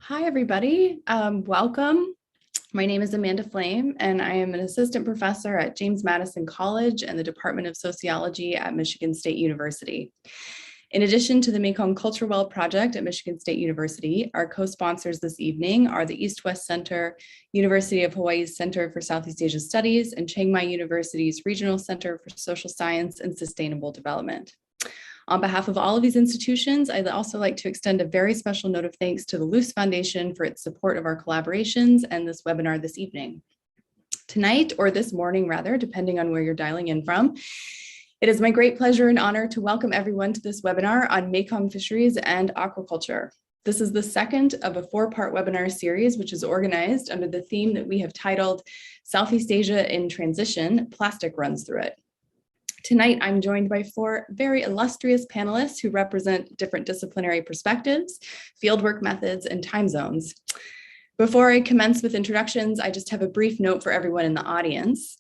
Hi, everybody. Welcome. My name is Amanda Flame, and I am an assistant professor at James Madison College and the Department of Sociology at Michigan State University. In addition to the Mekong Culture Well Project at Michigan State University, our co-sponsors this evening are the East-West Center, University of Hawaii's Center for Southeast Asia Studies, and Chiang Mai University's Regional Center for Social Science and Sustainable Development. On behalf of all of these institutions, I'd also like to extend a very special note of thanks to the Luce Foundation for its support of our collaborations and this webinar this evening. Tonight, or this morning rather, depending on where you're dialing in from, it is my great pleasure and honor to welcome everyone to this webinar on Mekong Fisheries and aquaculture. This is the second of a four-part webinar series, which is organized under the theme that we have titled Southeast Asia in Transition, Plastic Runs Through It. Tonight, I'm joined by four very illustrious panelists who represent different disciplinary perspectives, fieldwork methods, and time zones. Before I commence with introductions, I just have a brief note for everyone in the audience.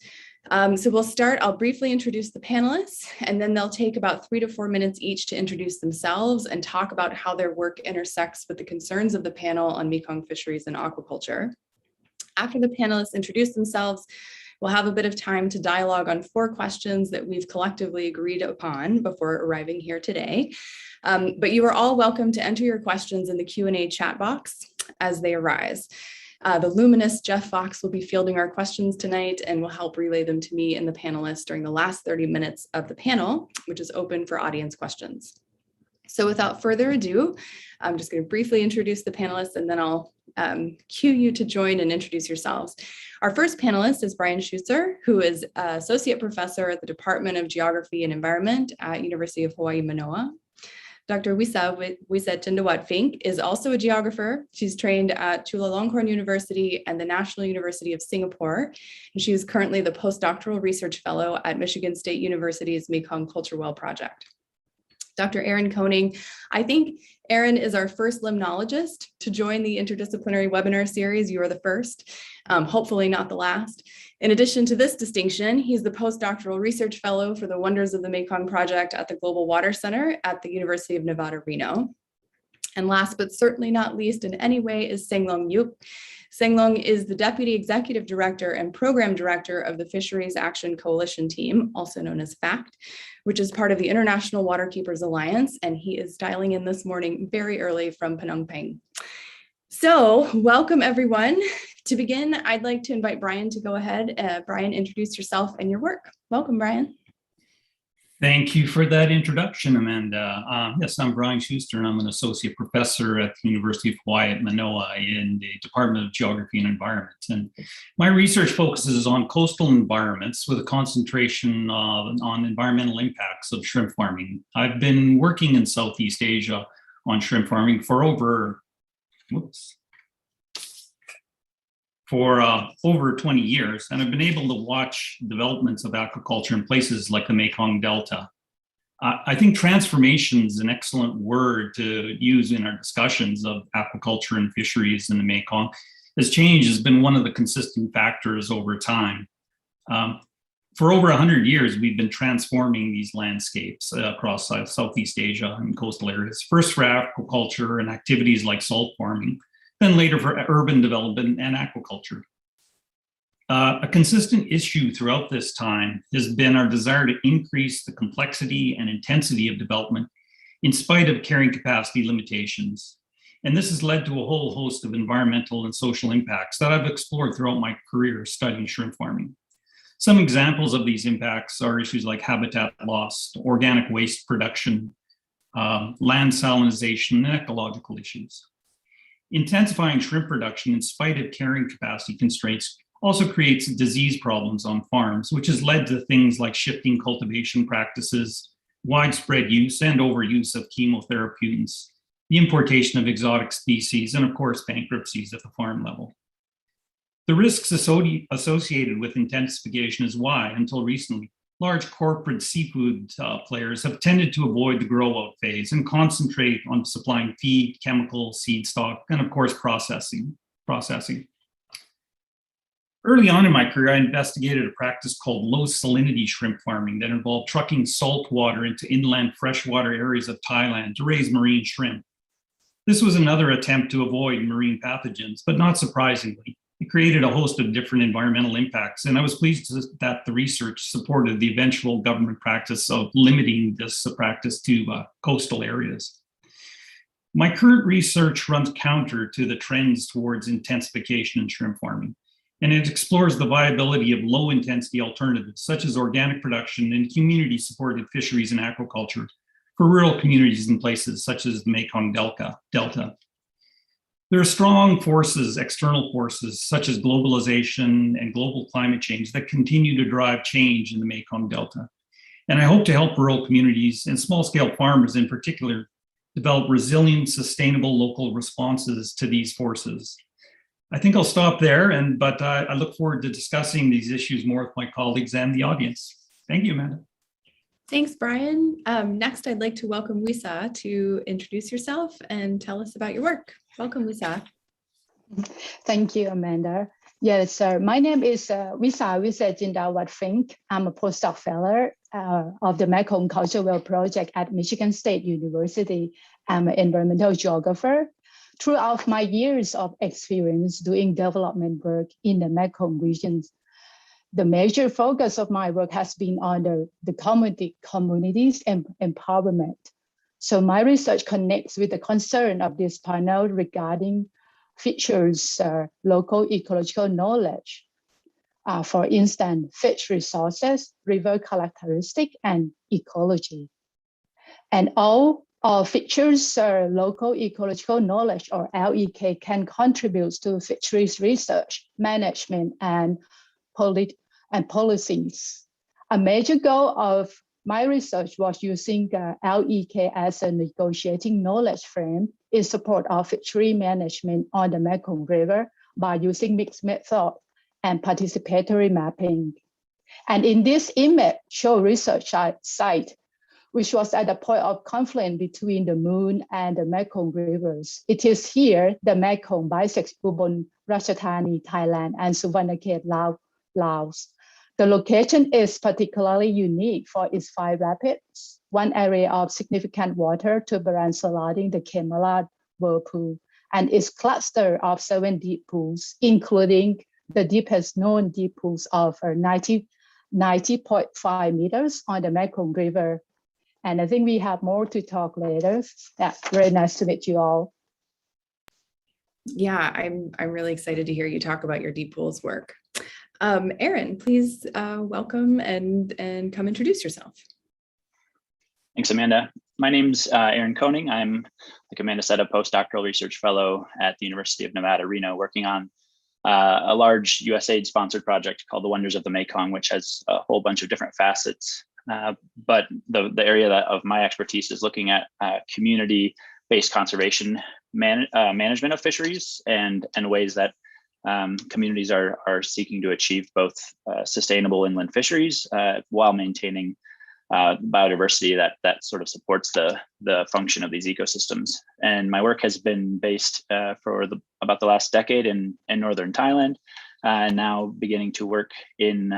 So we'll start, I'll briefly introduce the panelists, and then they'll take about 3 to 4 minutes each to introduce themselves and talk about how their work intersects with the concerns of the panel on Mekong fisheries and aquaculture. After the panelists introduce themselves, we'll have a bit of time to dialogue on 4 questions that we've collectively agreed upon before arriving here today. But you are all welcome to enter your questions in the Q&A chat box as they arise. The luminous Jeff Fox will be fielding our questions tonight and will help relay them to me and the panelists during the last 30 minutes of the panel, which is open for audience questions. So without further ado, I'm just going to briefly introduce the panelists and then I'll cue you to join and introduce yourselves. Our first panelist is Brian Szuster, who is Associate Professor at the Department of Geography and Environment at University of Hawaii, Mānoa. Dr. Wisa Tindawat Fink is also a geographer. She's trained at Chulalongkorn University and the National University of Singapore, and she is currently the postdoctoral research fellow at Michigan State University's Mekong Culture Well Project. Dr. Erin Koning. I think Erin is our first limnologist to join the interdisciplinary webinar series. You are the first, hopefully not the last. In addition to this distinction, he's the postdoctoral research fellow for the Wonders of the Mekong Project at the Global Water Center at the University of Nevada, Reno. And last but certainly not least in any way is Senglong Yup. Senglong is the Deputy Executive Director and Program Director of the Fisheries Action Coalition Team, also known as FACT, which is part of the International Waterkeepers Alliance, and he is dialing in this morning very early from Phnom Penh. So welcome everyone. To begin, I'd like to invite Brian to go ahead. Brian, introduce yourself and your work. Welcome, Brian. Thank you for that introduction, Amanda. Yes, I'm Brian Szuster, and I'm an associate professor at the University of Hawaii at Manoa in the Department of Geography and Environment. And my research focuses on coastal environments with a concentration on environmental impacts of shrimp farming. I've been working in Southeast Asia on shrimp farming for over 20 years, and I've been able to watch developments of aquaculture in places like the Mekong Delta. I think transformation is an excellent word to use in our discussions of aquaculture and fisheries in the Mekong, as change has been one of the consistent factors over time. For over 100 years, we've been transforming these landscapes across Southeast Asia and coastal areas, first for aquaculture and activities like salt farming, then later for urban development and aquaculture. A consistent issue throughout this time has been our desire to increase the complexity and intensity of development in spite of carrying capacity limitations. And this has led to a whole host of environmental and social impacts that I've explored throughout my career studying shrimp farming. Some examples of these impacts are issues like habitat loss, organic waste production, land salinization, and ecological issues. Intensifying shrimp production in spite of carrying capacity constraints also creates disease problems on farms, which has led to things like shifting cultivation practices, widespread use and overuse of chemotherapeutics, the importation of exotic species, and of course, bankruptcies at the farm level. The risks associated with intensification is why, until recently, large corporate seafood players have tended to avoid the grow-out phase and concentrate on supplying feed, chemical, seed stock, and of course, processing. Early on in my career, I investigated a practice called low salinity shrimp farming that involved trucking salt water into inland freshwater areas of Thailand to raise marine shrimp. This was another attempt to avoid marine pathogens, but not surprisingly, it created a host of different environmental impacts, and I was pleased that the research supported the eventual government practice of limiting this practice to coastal areas. My current research runs counter to the trends towards intensification in shrimp farming, and it explores the viability of low-intensity alternatives, such as organic production and community-supported fisheries and aquaculture for rural communities in places such as the Mekong Delta. There are strong forces, external forces, such as globalization and global climate change that continue to drive change in the Mekong Delta. And I hope to help rural communities and small-scale farmers in particular develop resilient, sustainable local responses to these forces. I think I'll stop there, but I look forward to discussing these issues more with my colleagues and the audience. Thank you, Amanda. Thanks, Brian. Next, I'd like to welcome Wisa to introduce yourself and tell us about your work. Welcome, Wisa. Thank you, Amanda. Yes, my name is Wisa Jindawat Fink. I'm a postdoc fellow of the Mekong Cultural Project at Michigan State University. I'm an environmental geographer. Throughout my years of experience doing development work in the Mekong regions, the major focus of my work has been on the communities and empowerment. So my research connects with the concern of this panel regarding features local ecological knowledge. For instance, fish resources, river characteristic, and ecology. And all features local ecological knowledge, or LEK, can contribute to fisheries research, management, and policies. A major goal of my research was using LEK as a negotiating knowledge frame in support of fishery management on the Mekong River by using mixed method and participatory mapping. And in this image, show research site, which was at the point of confluence between the Moon and the Mekong rivers. It is here the Mekong bisects Ubon, Ratchathani, Thailand, and Suvarnakhet, Laos. The location is particularly unique for its 5 rapids, one area of significant water turbulence surrounding the Kemala whirlpool, and its cluster of 7 deep pools, including the deepest known deep pools of 90.5 meters on the Mekong River. And I think we have more to talk later. Yeah, very nice to meet you all. Yeah, I'm really excited to hear you talk about your deep pools work. Aaron, please welcome and come introduce yourself. Thanks, Amanda. My name's Aaron Koning. I'm, like Amanda said, a postdoctoral research fellow at the University of Nevada, Reno, working on a large USAID sponsored project called the Wonders of the Mekong, which has a whole bunch of different facets. But the area of my expertise is looking at community-based conservation management of fisheries and ways that communities are seeking to achieve both sustainable inland fisheries while maintaining biodiversity that sort of supports the function of these ecosystems. And my work has been based for about the last decade in northern Thailand, and now beginning to work in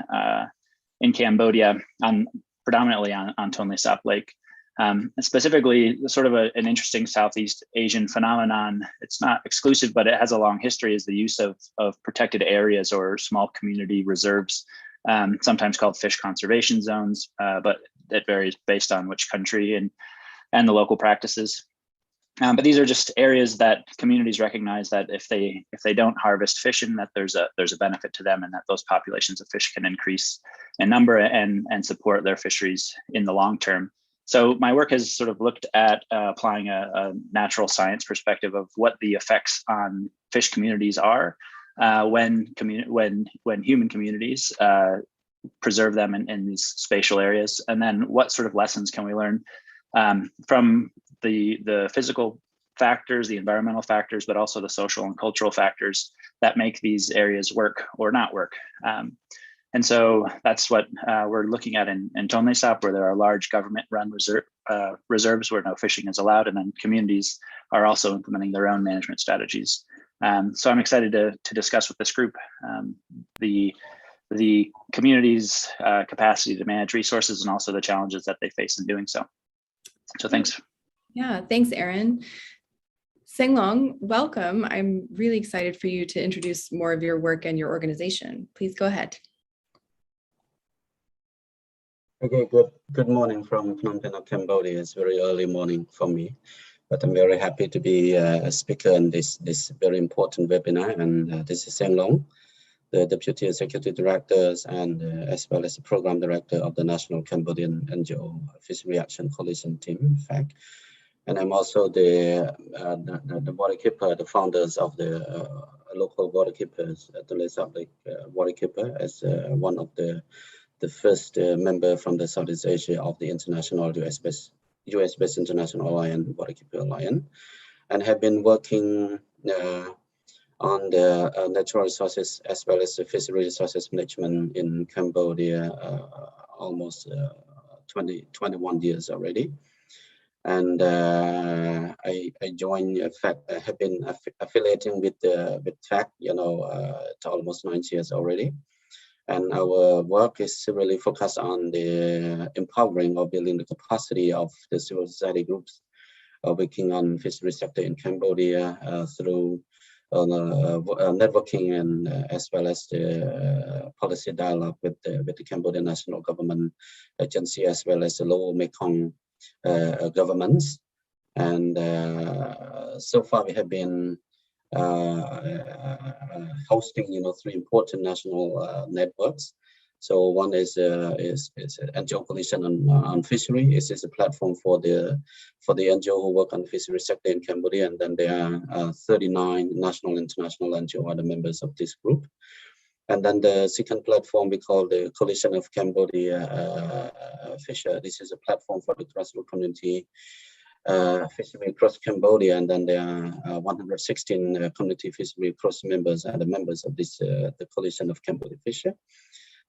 Cambodia predominantly on Tonle Sap Lake. Specifically, sort of an interesting Southeast Asian phenomenon. It's not exclusive, but it has a long history, is the use of protected areas or small community reserves, sometimes called fish conservation zones, but it varies based on which country and the local practices. But these are just areas that communities recognize that if they don't harvest fish in, that there's a benefit to them, and that those populations of fish can increase in number and support their fisheries in the long term. So my work has sort of looked at applying a natural science perspective of what the effects on fish communities are when human communities preserve them in these spatial areas, and then what sort of lessons can we learn from the physical factors, the environmental factors, but also the social and cultural factors that make these areas work or not work. And so that's what we're looking at in Tonle Sap, where there are large government-run reserves where no fishing is allowed, and then communities are also implementing their own management strategies. So I'm excited to discuss with this group the community's capacity to manage resources and also the challenges that they face in doing so. So thanks. Yeah, thanks, Aaron. Senglong, welcome. I'm really excited for you to introduce more of your work and your organization. Please go ahead. Okay, good morning from Phnom Penh, Cambodia. It's very early morning for me, but I'm very happy to be a speaker in this very important webinar. And this is Senglong, the Deputy Executive Directors and as well as the Program Director of the National Cambodian NGO Fishery Action Coalition team, FAC. And I'm also the waterkeeper, the founders of the local waterkeepers, the Les Public waterkeeper, as one of the first member from the Southeast Asia of the international US-based International Alliance, Waterkeeper Alliance, and have been working on the natural resources as well as the fishery resources management in Cambodia almost 21 years already. And I joined FAC, have been affiliating with FAC, it's almost 9 years already. And our work is really focused on the empowering or building the capacity of the civil society groups working on fishery sector in Cambodia through networking and as well as the policy dialogue with the Cambodian national government agency as well as the lower Mekong governments. And so far we have been hosting, 3 important national networks. So one is NGO Coalition on Fishery. It is a platform for the NGO who work on the fishery sector in Cambodia, and then there are 39 national and international NGO are the members of this group. And then the second platform we call the Coalition of Cambodia Fisher. This is a platform for the grassroots community fishery across Cambodia, and then there are 116 community fishery cross members and the members of this the Coalition of Cambodia Fisher.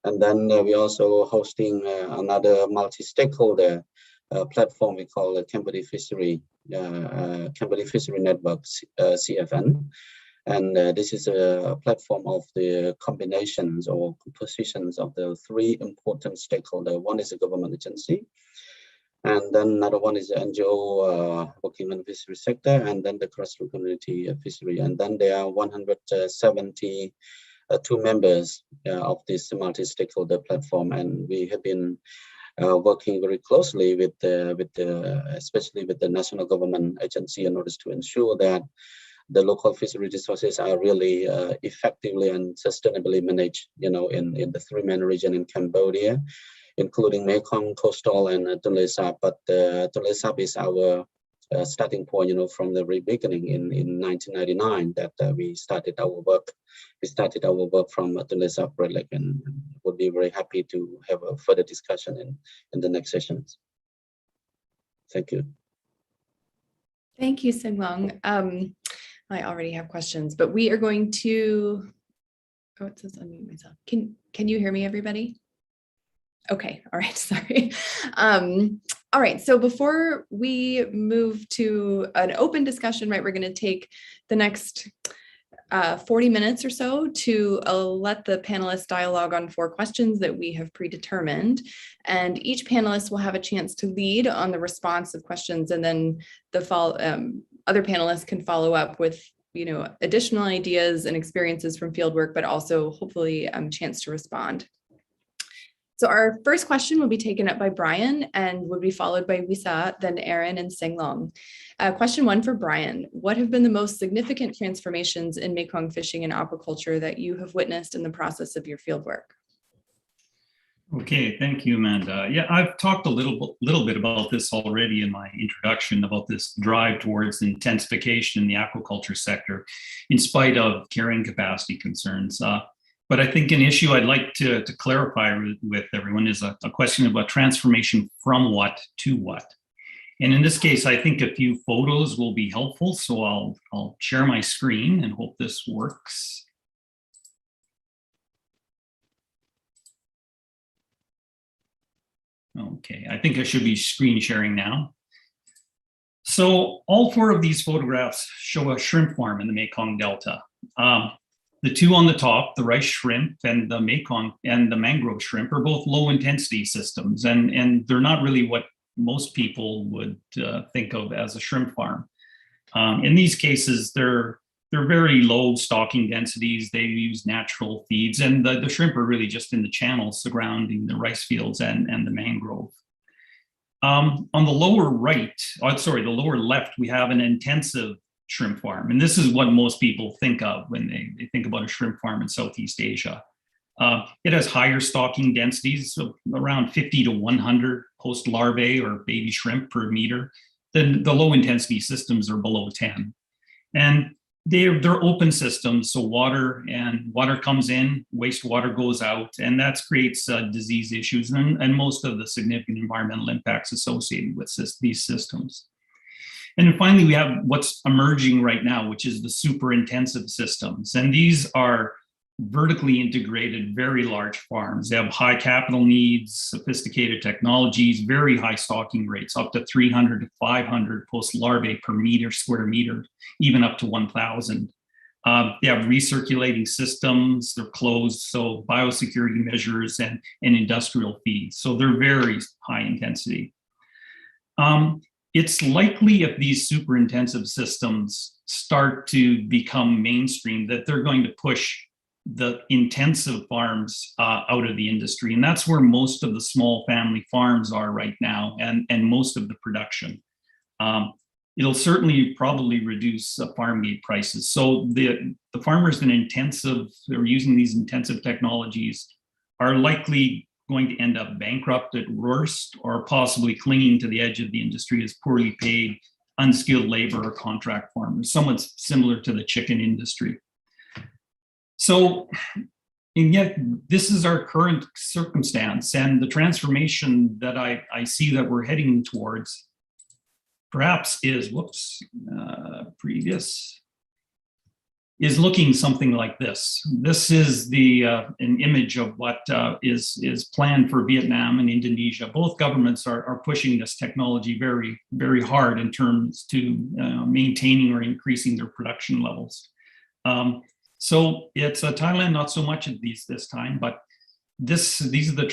And then we're also hosting another multi-stakeholder platform we call the Cambodia Fishery Network, CFN. And this is a platform of the combinations or compositions of the 3 important stakeholders. One is a government agency, and then another one is the NGO working on the fishery sector, and then the grassroots community fishery. And then there are 172 members of this multi-stakeholder platform, and we have been working very closely with especially with the national government agency in order to ensure that the local fishery resources are really effectively and sustainably managed, in the 3 main regions in Cambodia, including Mekong, Coastal, and Tonle Sap. But Tonle Sap is our starting point, from the very beginning in 1999 that we started our work. We started our work from Tonle Sap, Red Lake, and would be very happy to have a further discussion in the next sessions. Thank you. Thank you, Senglong. I already have questions, but we are going to, it says unmute myself. Can you hear me, everybody? Okay, all right, sorry. All right, so before we move to an open discussion, right, we're gonna take the next 40 minutes or so to let the panelists dialogue on 4 questions that we have predetermined. And each panelist will have a chance to lead on the response of questions, and then the other panelists can follow up with additional ideas and experiences from fieldwork, but also hopefully a chance to respond. So our first question will be taken up by Brian and would be followed by Wisa, then Aaron and Senglong. Question 1 for Brian. What have been the most significant transformations in Mekong fishing and aquaculture that you have witnessed in the process of your fieldwork? Okay, thank you, Amanda. Yeah, I've talked a little bit about this already in my introduction about this drive towards intensification in the aquaculture sector, in spite of carrying capacity concerns. But I think an issue I'd like to clarify with everyone is a question about transformation from what to what. And in this case, I think a few photos will be helpful. So I'll share my screen and hope this works. Okay, I think I should be screen sharing now. So all 4 of these photographs show a shrimp farm in the Mekong Delta. The 2 on the top, the rice shrimp and the Mekong and the mangrove shrimp, are both low intensity systems, and they're not really what most people would think of as a shrimp farm. In these cases, they're very low stocking densities. They use natural feeds, and the shrimp are really just in the channels surrounding the rice fields and the mangrove. On the lower right, the lower left, we have an intensive shrimp farm. And this is what most people think of when they think about a shrimp farm in Southeast Asia. It has higher stocking densities, so around 50 to 100 post larvae or baby shrimp per meter. Then the low intensity systems are below 10. And they're open systems, so water comes in, wastewater goes out, and that creates disease issues and most of the significant environmental impacts associated with these systems. And then finally, we have what's emerging right now, which is the super intensive systems. And these are vertically integrated, very large farms. They have high capital needs, sophisticated technologies, very high stocking rates, up to 300 to 500 post larvae per square meter, even up to 1,000. They have recirculating systems, they're closed, so biosecurity measures and industrial feeds. So they're very high intensity. It's likely if these super intensive systems start to become mainstream that they're going to push the intensive farms out of the industry. And that's where most of the small family farms are right now and most of the production. It'll certainly probably reduce farm gate prices. So the farmers that are using these intensive technologies are likely going to end up bankrupt at worst, or possibly clinging to the edge of the industry as poorly paid, unskilled labor or contract farmers, somewhat similar to the chicken industry. So, and yet this is our current circumstance, and the transformation that I see that we're heading towards perhaps is, is looking something like this. This is an image of what is planned for Vietnam and Indonesia. Both governments are pushing this technology very, very hard in terms to maintaining or increasing their production levels. So it's Thailand, not so much at this time, but these are the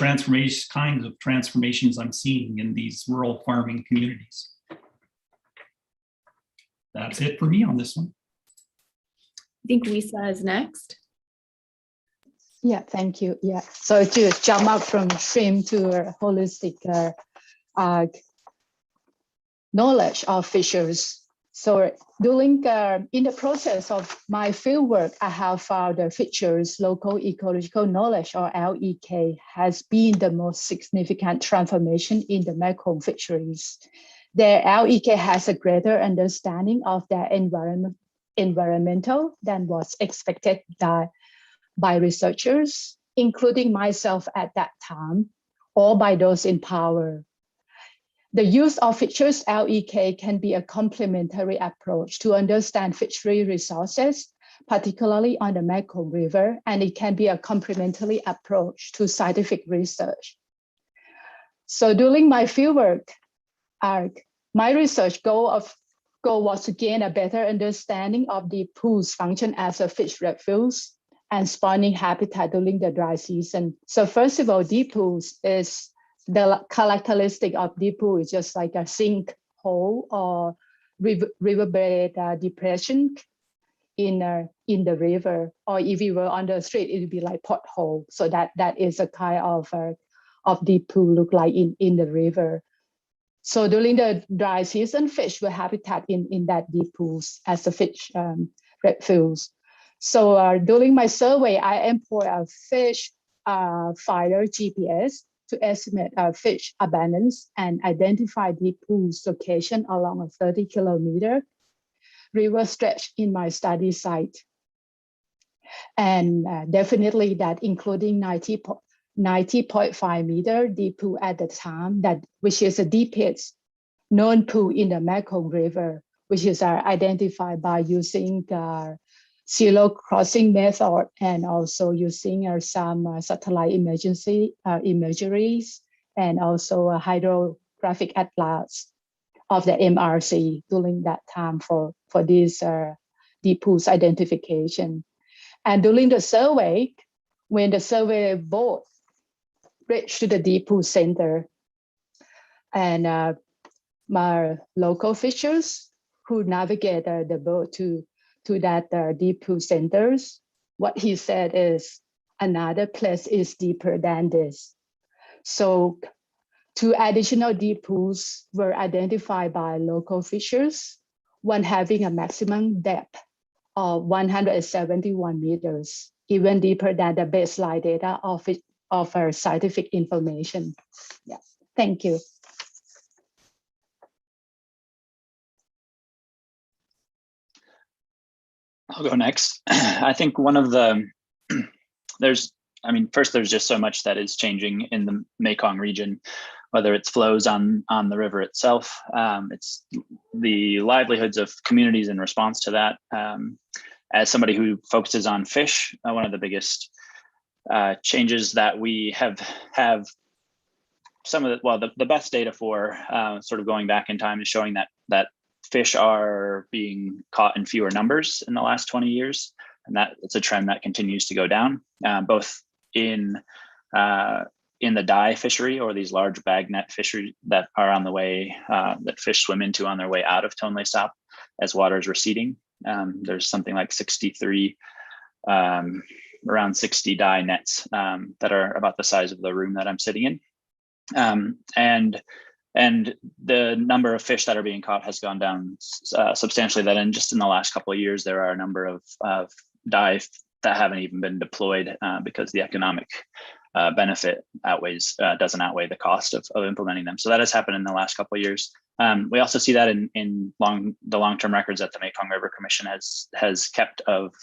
kinds of transformations I'm seeing in these rural farming communities. That's it for me on this one. I think Lisa is next. Yeah, thank you. Yeah, so to jump up from shrimp to a holistic knowledge of fisheries. So during in the process of my fieldwork, I have found the fisheries local ecological knowledge, or LEK, has been the most significant transformation in the Mekong fisheries. The LEK has a greater understanding of their environmental than was expected by researchers, including myself at that time, or by those in power. The use of fisheries LEK can be a complementary approach to understand fishery resources, particularly on the Mekong River, and it can be a complementary approach to scientific research. So during my fieldwork, my research goal was to gain a better understanding of the pool's function as a fish refuge and spawning habitat during the dry season. So first of all, deep pools is the characteristic of deep pool is just like a sink hole or riverbed depression in the river, or if you were on the street, it would be like pothole. So that is a kind of deep pool look like in the river. So during the dry season, fish will habitat in that deep pools as a fish refuge. So during my survey, I employ a fish finder GPS to estimate fish abundance and identify deep pools location along a 30-kilometer river stretch in my study site. And definitely that including 90.5 meter deep pool at the time, which is the deepest known pool in the Mekong River, which is identified by using zero crossing method and also using some satellite imageries and also a hydrographic atlas of the MRC during that time for this deep pools identification. And during the survey, when the survey boat reached to the deep pool center, and my local fishers who navigate the boat to that deep pool centers, what he said is another place is deeper than this. So 2 additional deep pools were identified by local fishers, one having a maximum depth of 171 meters, even deeper than the baseline data of our scientific information. Yeah, thank you. I'll go next. I think one of the, first there's just so much that is changing in the Mekong region, whether it's flows on the river itself, it's the livelihoods of communities in response to that. As somebody who focuses on fish, one of the biggest changes that we have some of the best data for sort of going back in time is showing that fish are being caught in fewer numbers in the last 20 years. And that it's a trend that continues to go down, both in the dye fishery, or these large bag net fisheries that are on the way, that fish swim into on their way out of Tonle Sap as water is receding. There's something like 63, around 60 dye nets that are about the size of the room that I'm sitting in. And the number of fish that are being caught has gone down substantially. That in just in the last couple of years, there are a number of dye that haven't even been deployed because the economic benefit doesn't outweigh the cost of implementing them. So that has happened in the last couple of years. We also see that in the long-term records that the Mekong River Commission has kept of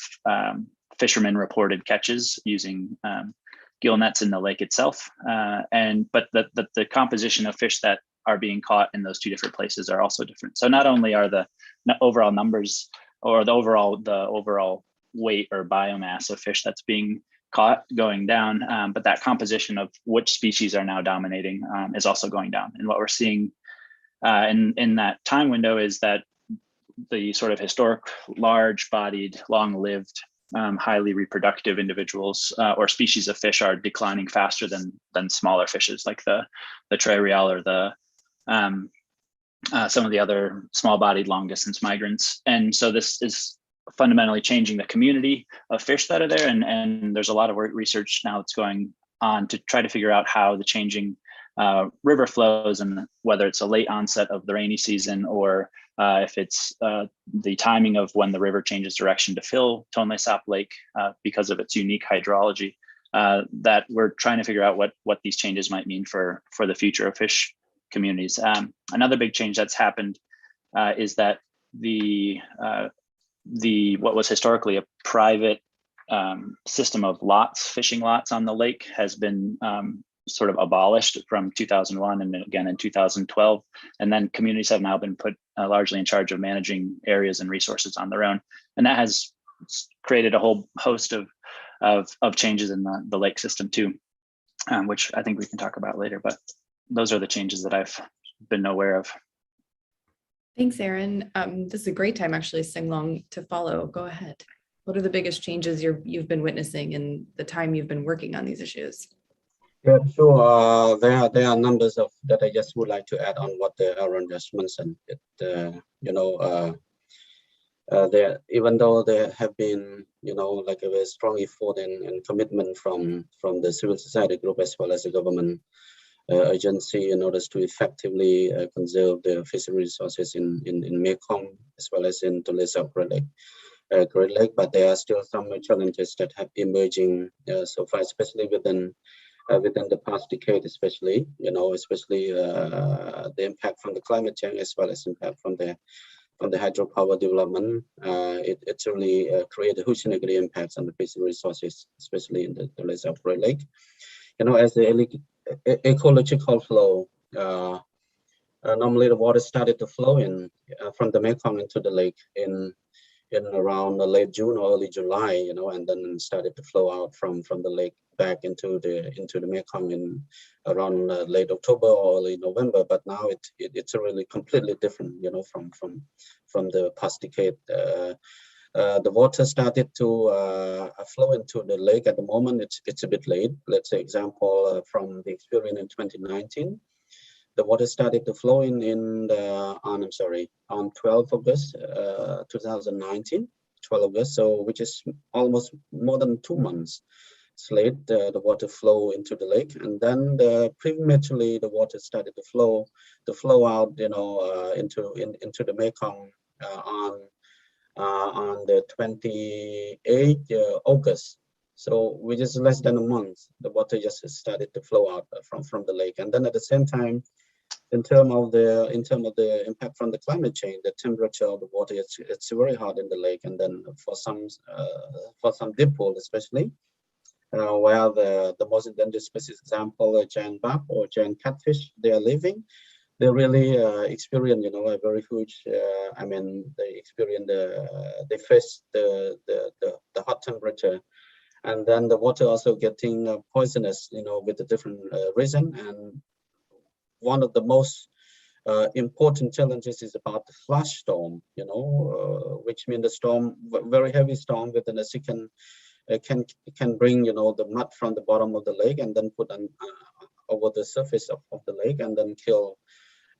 fishermen reported catches using gill nets in the lake itself. But the composition of fish that are being caught in those 2 different places are also different. So not only are the overall numbers or the overall weight or biomass of fish that's being caught going down, but that composition of which species are now dominating is also going down. And what we're seeing in that time window is that the sort of historic, large-bodied, long-lived, highly reproductive individuals or species of fish are declining faster than smaller fishes like the tray real or some of the other small-bodied long-distance migrants. And so this is fundamentally changing the community of fish that are there. And there's a lot of research now that's going on to try to figure out how the changing river flows, and whether it's a late onset of the rainy season or if it's the timing of when the river changes direction to fill Tonle Sap Lake because of its unique hydrology, that we're trying to figure out what these changes might mean for the future of fish communities. Another big change that's happened is that what was historically a private system of fishing lots on the lake has been sort of abolished from 2001 and again in 2012. And then communities have now been put largely in charge of managing areas and resources on their own. And that has created a whole host of changes in the lake system too, which I think we can talk about later, but those are the changes that I've been aware of. Thanks, Aaron. This is a great time actually, Singlong, to follow. Go ahead. What are the biggest changes you've been witnessing in the time you've been working on these issues? Yeah, sure. There are numbers that I just would like to add on what Aaron just mentioned. There, even though there have been, like a very strong effort and commitment from the civil society group as well as the government agency in order to effectively conserve the fishery resources in Mekong as well as in Tonle Sap Great Lake, but there are still some challenges that have emerging so far, especially within the past decade, especially the impact from the climate change as well as impact from the hydropower development. It's really created huge negative impacts on the fishery resources, especially in the Tonle Sap Great Lake. As the ecological flow, normally the water started to flow in from the Mekong into the lake in around late June or early July, and then started to flow out from the lake back into the Mekong in around late October or early November. But now it's really completely different, from the past decade. The water started to flow into the lake. At the moment, it's a bit late. Let's say example from the experience in 2019. the water started to flow on 12 August 2019, 12 August, so which is almost more than 2 months late, the water flow into the lake, and then prematurely the water started to flow out, into the Mekong on the 28th August. So which is less than a month, the water just started to flow out from the lake. And then at the same time, in terms of the impact from the climate change, the temperature of the water, it's very hot in the lake. And then for some deep pool especially, where the most endangered species, example, giant barb or giant catfish, they are living, they really experience, a very huge. They face the hot temperature, and then the water also getting poisonous, with a different reason. And one of the most important challenges is about the flash storm, which means the storm, very heavy storm within a second. Can bring, the mud from the bottom of the lake and then put on over the surface of the lake, and then kill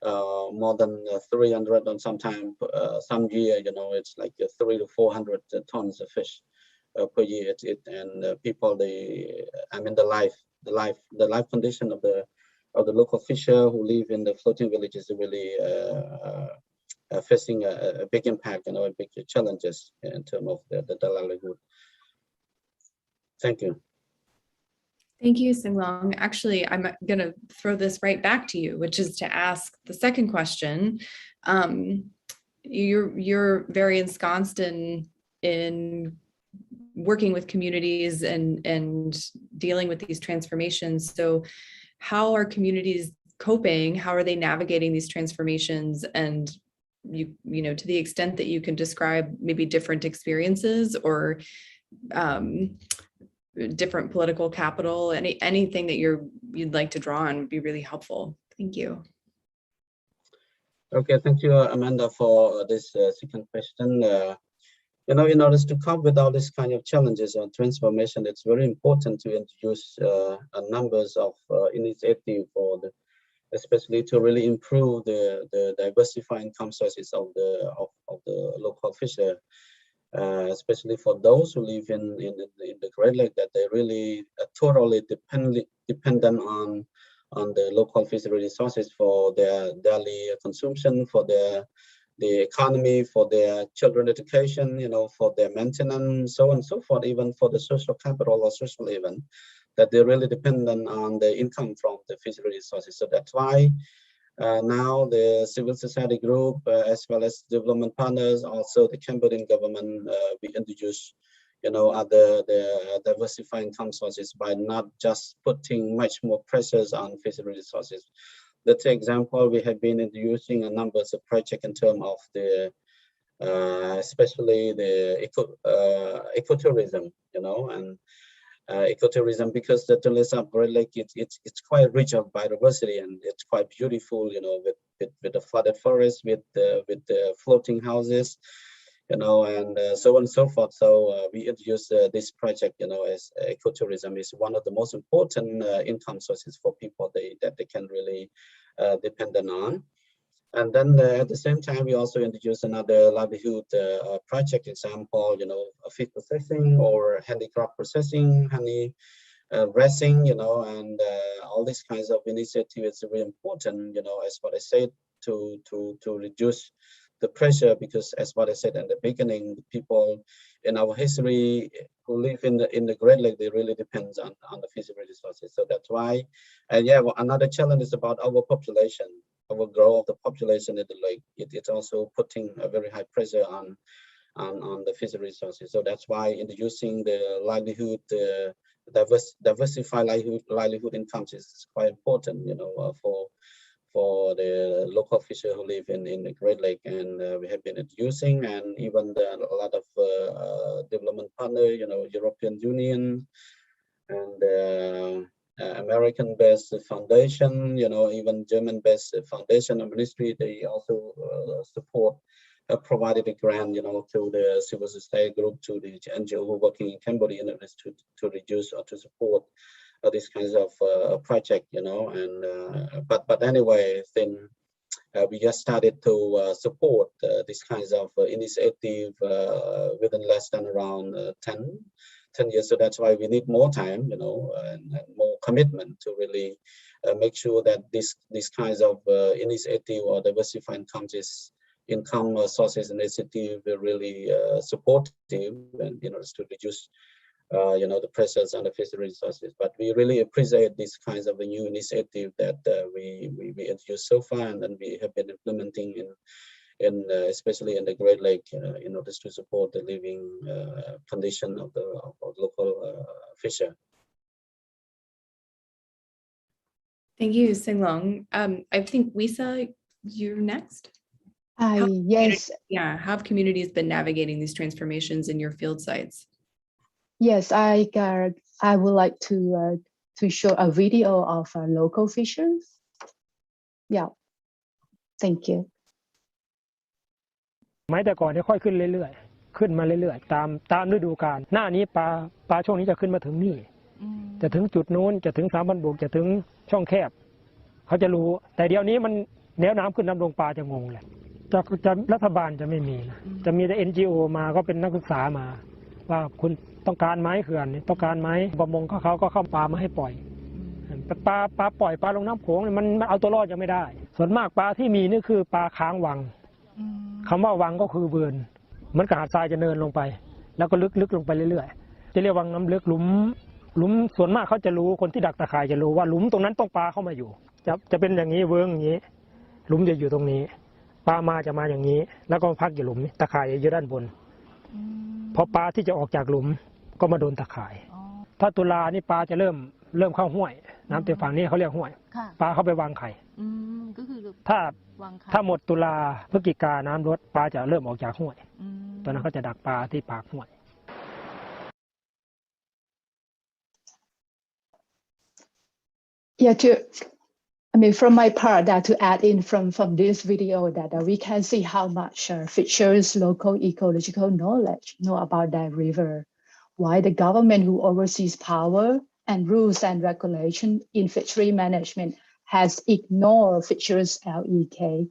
more than 300, and sometimes some year, it's like 300 to 400 tons of fish per year. People, the life condition of the local fisher who live in the floating villages is really facing a big impact, big challenges in terms of the livelihood. Thank you. Thank you, Singlong. Actually, I'm going to throw this right back to you, which is to ask the second question. You're very ensconced in working with communities and dealing with these transformations. So how are communities coping? How are they navigating these transformations? And to the extent that you can describe maybe different experiences or different political capital, anything that you'd like to draw on would be really helpful. Thank you. Okay, thank you, Amanda, for this second question. In order to cope with all these kind of challenges on transformation, it's very important to introduce numbers of initiatives especially to really improve the diversifying income sources of the local fisher. Especially for those who live in the Great Lake, that they really totally dependent on the local fishery resources for their daily consumption, for the economy, for their children education, for their maintenance, so on and so forth, even for the social capital or social event, that they're really dependent on the income from the fishery resources. So that's why now the civil society group, as well as development partners, also the Cambodian government, we introduce, the diversifying income sources by not just putting much more pressures on fishery resources. Let's say example, we have been introducing a number of projects in terms of the, especially the ecotourism, and ecotourism, because the tourism Great Lake, it's quite rich of biodiversity, and it's quite beautiful, with the flooded forest, with the floating houses, and so on and so forth. So we introduced this project, as ecotourism is one of the most important income sources for people that they can really depend on. And then at the same time, we also introduced another livelihood project example, fish processing or handicraft processing, honey raising, and all these kinds of initiatives is really important, as what I said, to reduce the pressure, because as what I said in the beginning, the people in our history who live in the Great Lake, they really depends on the fishery resources. So that's why, and another challenge is about our population. Our growth of the population in the lake, it's also putting a very high pressure on the fishery resources. So that's why introducing the livelihood, diversified livelihood incomes is quite important, for the local fisher who live in the Great Lake, and we have been introducing, and even a lot of development partners, European Union and American-based foundation, even German-based foundation and ministry, they also support, provided a grant, to the civil society group, to the NGO who are working in Cambodia, to reduce or to support this kinds of project, you know. And but anyway, then we just started to support these kinds of initiative within less than around 10 years. So that's why we need more time, you know, and more commitment to really make sure that these kinds of initiative or diversified income sources initiative are really supportive, and you know, to reduce you know, the pressures on the fishery resources. But we really appreciate these kinds of new initiative that we introduced so far, and then we have been implementing in especially in the Great Lake in order to support the living condition of the local fisher. Thank you, Singlong. I think Wisa, you're next. Yes. Yeah, how have communities been navigating these transformations in your field sites? Yes, I would like to show a video of local fishers. Yeah, thank you. ไม้แต่ก่อนเนี่ยค่อยขึ้นเรื่อยๆขึ้นมาเรื่อยๆตามฤดูกาลหน้านี้ปลาช่วงนี้จะขึ้นมาถึงนี่จะถึงจุดนู้นจะถึง3,000 โบกจะถึงช่องแคบเขาจะรู้แต่เดี๋ยวนี้มันแนวน้ำขึ้นน้ำลงปลาจะงงเลยจะรัฐบาลจะไม่มีนะจะมีแต่ NGO มาก็เป็นนักศึกษามาว่าคุณต้องการไม้เขื่อนต้องการไม้ประมงเขาก็เข้าปลามาให้ปล่อยปลาปล่อยปลาลงน้ำโขงมันเอาตัวรอดยังไม่ได้ส่วนมากปลาที่มีนี่คือปลาค้างวังคำว่าวังก็คือเบือนเหมือนกับหาดทรายจะเนินลงไปแล้วก็ลึกลงไปเรื่อยๆจะเรียกวังน้ำลึกหลุมส่วนมากเขาจะรู้คนที่ดักตะข่ายจะรู้ว่าหลุมตรงนั้นต้องปลาเข้ามาอยู่จะเป็นอย่างนี้เวิ้งอย่างนี้หลุมจะอยู่ตรงนี้ปลามาจะมาอย่างนี้แล้วก็พักอยู่หลุมตะข่ายอยู่ด้านบนพอปลาที่จะออกจากหลุมก็มาโดนตะข่ายถ้าตุลานี่ปลาจะเริ่มเข้าห้วยน้ำเต็มฝั่งนี้เขาเรียกห้วยปลาเข้าไปวางไข่ก็คือถ้าหมดตุลาพฤศจิกาน้ำลดปลาจะเริ่มออกจากห้วยตอนนั้นเขาจะดักปลาที่ปากห้วย Yeah, from my part, that to add in from this video that we can see how much fishers' local ecological knowledge know about that river, why the government who oversees power and rules and regulation in fishery management has ignored fishers' LEK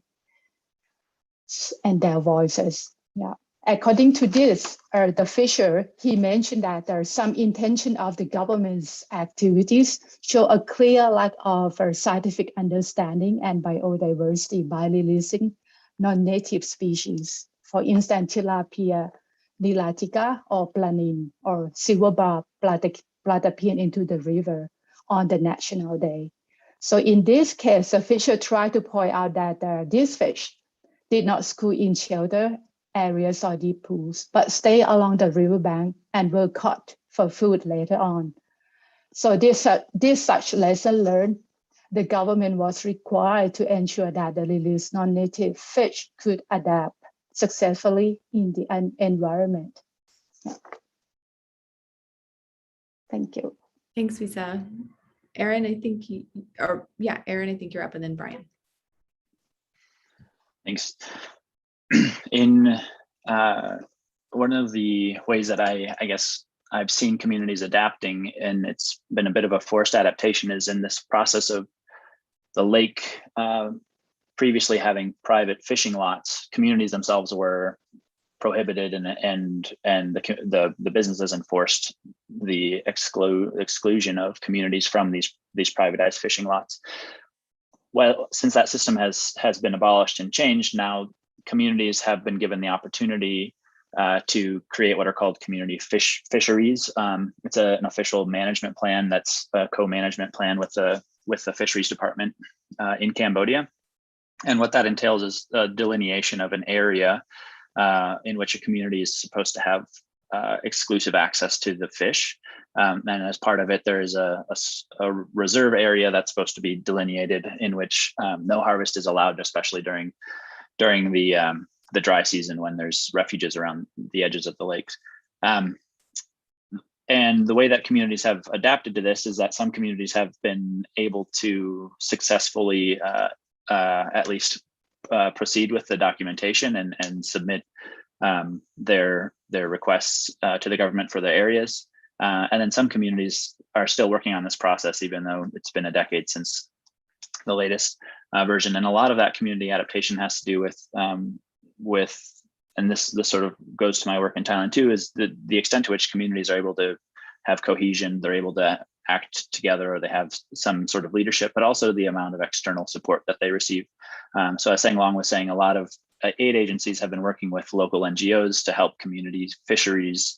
and their voices. Yeah. According to this, the fisher, he mentioned that there are some intention of the government's activities show a clear lack of scientific understanding and biodiversity by releasing non-native species. For instance, tilapia nilatica or planin or silverbar platypian into the river on the National Day. So in this case, the fisher tried to point out that these fish did not school in shelter areas or deep pools, but stay along the riverbank and were caught for food later on. So this such lesson learned, the government was required to ensure that the released non-native fish could adapt successfully in the environment. Yeah. Thank you. Thanks, Visa. Aaron, I think Aaron, I think you're up, and then Brian. Thanks. In one of the ways that I guess I've seen communities adapting, and it's been a bit of a forced adaptation, is in this process of the lake previously having private fishing lots. Communities themselves were prohibited, and the businesses enforced the exclusion of communities from these privatized fishing lots. Well, since that system has been abolished and changed, now communities have been given the opportunity to create what are called community fisheries. It's an official management plan that's a co-management plan with the fisheries department in Cambodia. And what that entails is a delineation of an area in which a community is supposed to have exclusive access to the fish. And as part of it, there is a reserve area that's supposed to be delineated in which no harvest is allowed, especially during the dry season when there's refuges around the edges of the lakes. And the way that communities have adapted to this is that some communities have been able to successfully at least proceed with the documentation and submit their requests to the government for their areas. And then some communities are still working on this process, even though it's been a decade since the latest version. And a lot of that community adaptation has to do with, and this sort of goes to my work in Thailand too, is the extent to which communities are able to have cohesion, they're able to act together, or they have some sort of leadership, but also the amount of external support that they receive. So as Sang Long was saying, a lot of aid agencies have been working with local NGOs to help community fisheries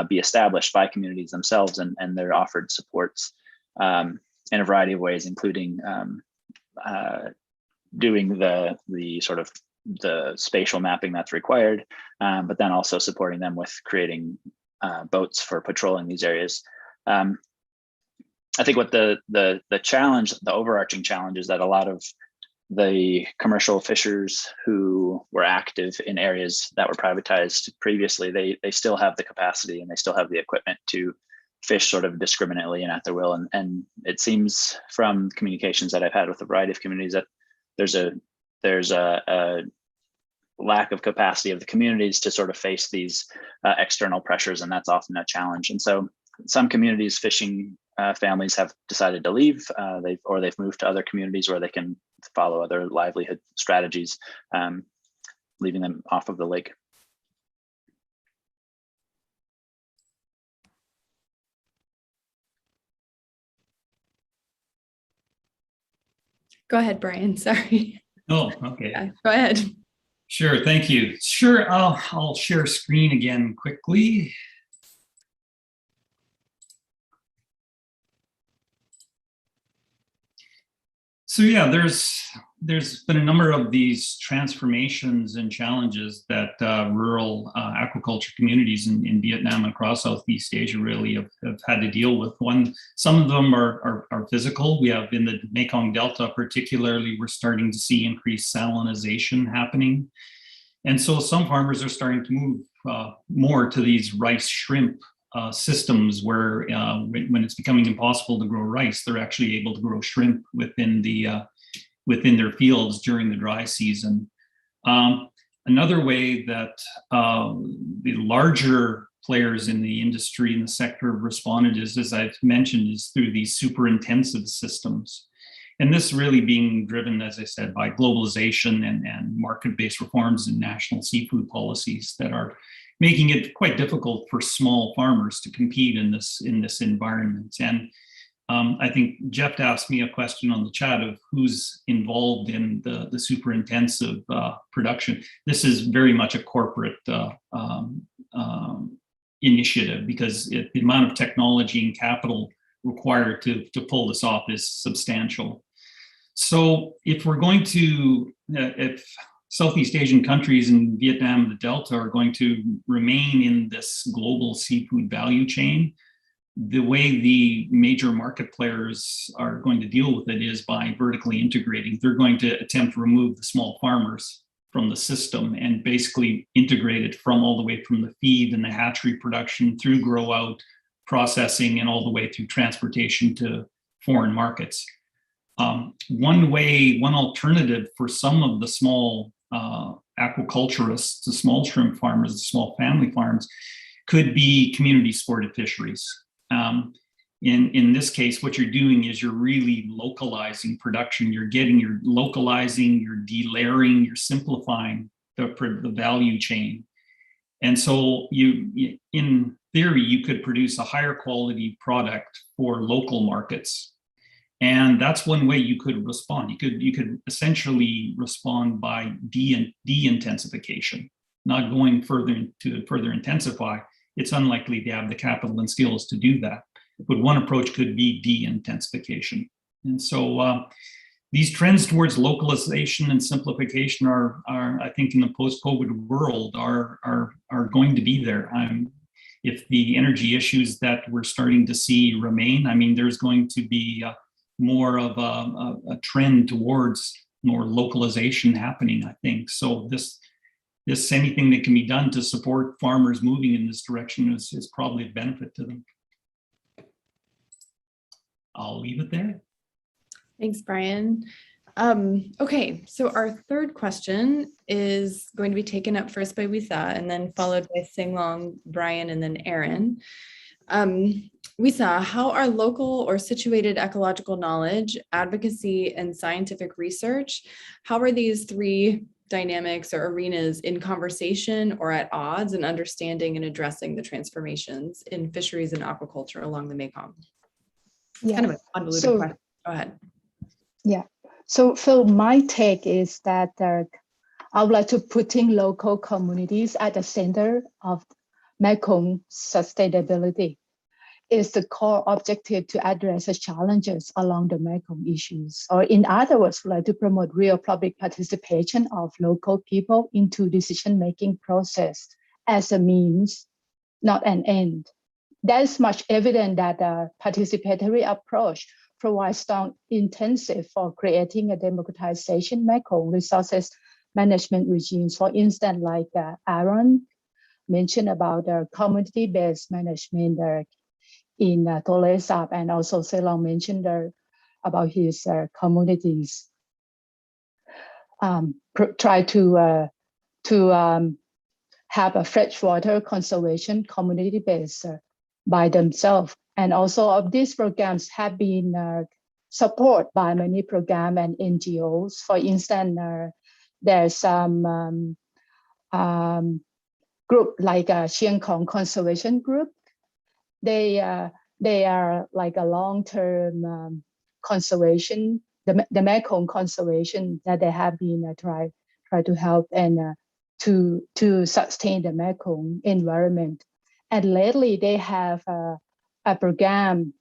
be established by communities themselves, and they're offered supports in a variety of ways, including doing the sort of the spatial mapping that's required, but then also supporting them with creating boats for patrolling these areas. I think what the challenge, the overarching challenge, is that a lot of the commercial fishers who were active in areas that were privatized previously, they still have the capacity and they still have the equipment to fish sort of indiscriminately and at their will. And it seems from communications that I've had with a variety of communities that there's a lack of capacity of the communities to sort of face these external pressures, and that's often a challenge. And so some communities, fishing families, have decided to leave, they've moved to other communities where they can follow other livelihood strategies, leaving them off of the lake. Go ahead, Brian. Sorry. Oh, okay. Yeah, go ahead. Sure, thank you. Sure, I'll share screen again quickly. So yeah, there's been a number of these transformations and challenges that rural aquaculture communities in Vietnam and across Southeast Asia really have had to deal with. Some of them are physical. We have in the Mekong Delta particularly, we're starting to see increased salinization happening. And so some farmers are starting to move more to these rice shrimp systems where when it's becoming impossible to grow rice, they're actually able to grow shrimp within their fields during the dry season. Another way that the larger players in the industry and the sector have responded is, as I've mentioned, is through these super intensive systems. And this really being driven, as I said, by globalization and market-based reforms in national seafood policies that are making it quite difficult for small farmers to compete in this environment. And I think Jeff asked me a question on the chat of who's involved in the super intensive production. This is very much a corporate initiative, because the amount of technology and capital required to pull this off is substantial. So if we're going to, if Southeast Asian countries and Vietnam and the Delta are going to remain in this global seafood value chain, the way the major market players are going to deal with it is by vertically integrating. They're going to attempt to remove the small farmers from the system and basically integrate it from all the way from the feed and the hatchery production through grow out, processing, and all the way through transportation to foreign markets. One alternative for some of the small aquaculturists, the small shrimp farmers, the small family farms, could be community supported fisheries. In this case, what you're doing is you're really localizing production. You're localizing, you're delayering, you're simplifying the value chain. And so in theory, you could produce a higher quality product for local markets. And that's one way you could respond. You could essentially respond by de-intensification, not going further to further intensify. It's unlikely to have the capital and skills to do that. But one approach could be de-intensification. And so these trends towards localization and simplification are I think, in the post-COVID world are going to be there. If the energy issues that we're starting to see remain, I mean, there's going to be more of a trend towards more localization happening, I think. So this anything that can be done to support farmers moving in this direction is probably a benefit to them. I'll leave it there. Thanks, Brian. Okay, so our third question is going to be taken up first by Wisa and then followed by Sang Long, Brian, and then Aaron. Wisa, how are local or situated ecological knowledge, advocacy, and scientific research, how are these three dynamics or arenas in conversation or at odds in understanding and addressing the transformations in fisheries and aquaculture along the Mekong? It's kind of a convoluted question. Go ahead. Yeah. So my take is that I would like to putting local communities at the center of Mekong sustainability. Is the core objective to address the challenges along the Mekong issues, or in other words, we like to promote real public participation of local people into decision-making process as a means, not an end. That is much evident that the participatory approach provides strong incentive for creating a democratization Mekong resources management regimes. For instance, like Aaron mentioned about the community-based management in Tole Sap, and also Selong mentioned about his communities. Try to have a freshwater conservation community-based by themselves. And also of these programs have been supported by many programs and NGOs. For instance, there's some group like Chiang Khong Conservation Group. They are like a long-term conservation, the Mekong conservation that they have been try to help and to sustain the Mekong environment. And lately they have a program,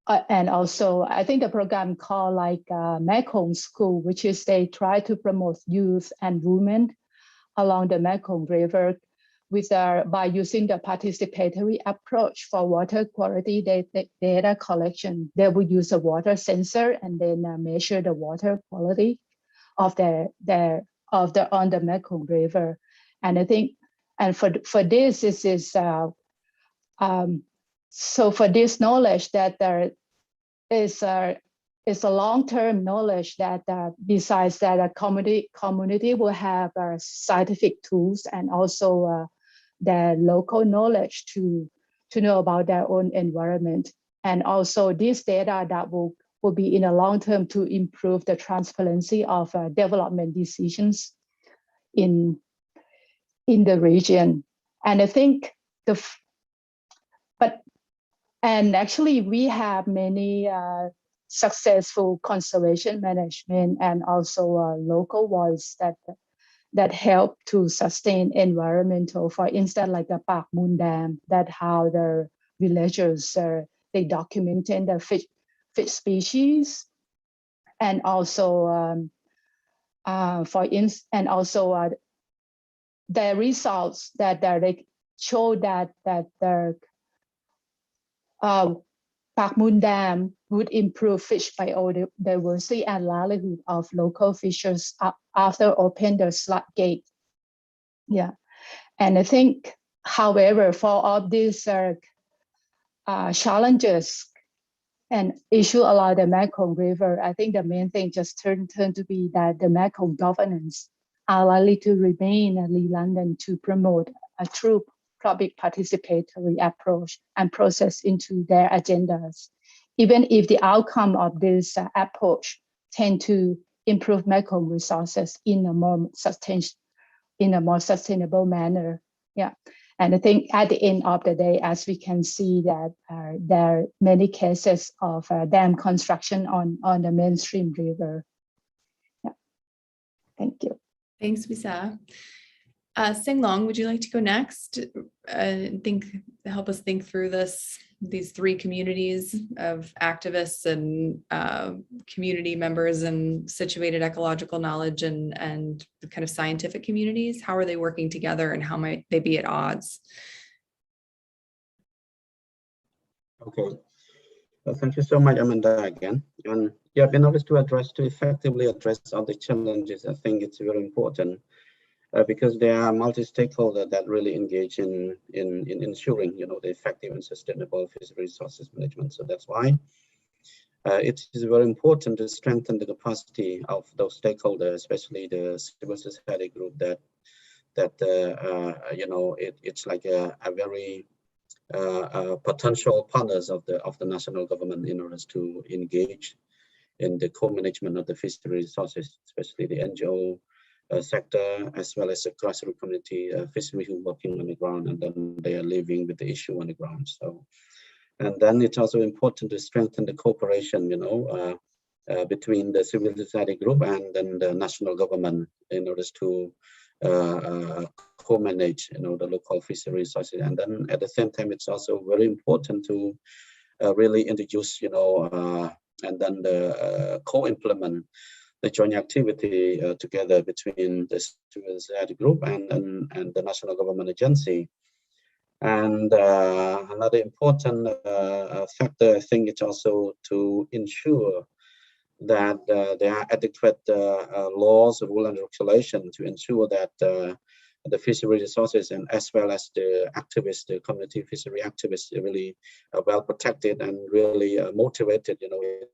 and also I think the program called like Mekong School, which is they try to promote youth and women along the Mekong River by using the participatory approach for water quality data collection. They will use a water sensor and then measure the water quality of on the Mekong River. And I think, and for this is so for this knowledge that there is a long-term knowledge that besides that a community will have scientific tools and also their local knowledge to know about their own environment. And also this data that will be in the long term to improve the transparency of development decisions in the region. And I think and actually we have many successful conservation management and also local voice that help to sustain environmental. For instance, like the Pak Mun Dam, that how the villagers they documented the fish species, and also the results that they show that the Pak Mun Dam would improve fish biodiversity and livelihood of local fishers after opening the slot gate. Yeah, and I think, however, for all these challenges and issue along the Mekong River, I think the main thing just turned to be that the Mekong governance are likely to remain reluctant to promote a true public participatory approach and process into their agendas, even if the outcome of this approach tend to improve Mekong resources in a more sustainable manner. Yeah, and I think at the end of the day, as we can see that there are many cases of dam construction on the mainstream river. Yeah, thank you. Thanks, Wisa. Sing Long, would you like to go next? Help us think through these three communities of activists and community members and situated ecological knowledge and the kind of scientific communities. How are they working together and how might they be at odds? Okay. Well, thank you so much, Amanda, again. And yeah, in order to effectively address all the challenges, I think it's very important because there are multi-stakeholders that really engage in ensuring, the effective and sustainable fishery resources management. So that's why it is very important to strengthen the capacity of those stakeholders, especially the civil society group it's like a very potential partners of the national government in order to engage in the co-management of the fishery resources, especially the NGO sector, as well as the grassroots community fishery who are working on the ground, and then they are living with the issue on the ground. So, and then it's also important to strengthen the cooperation, between the civil society group and then the national government in order to co-manage, the local fishery resources. And then at the same time, it's also very important to really introduce, and then the co-implement the joint activity together between the civil society group and the national government agency. And another important factor, I think, it's also to ensure that there are adequate laws, rules, and regulations to ensure that the fishery resources and as well as the activists, the community fishery activists, are really well protected and really motivated, in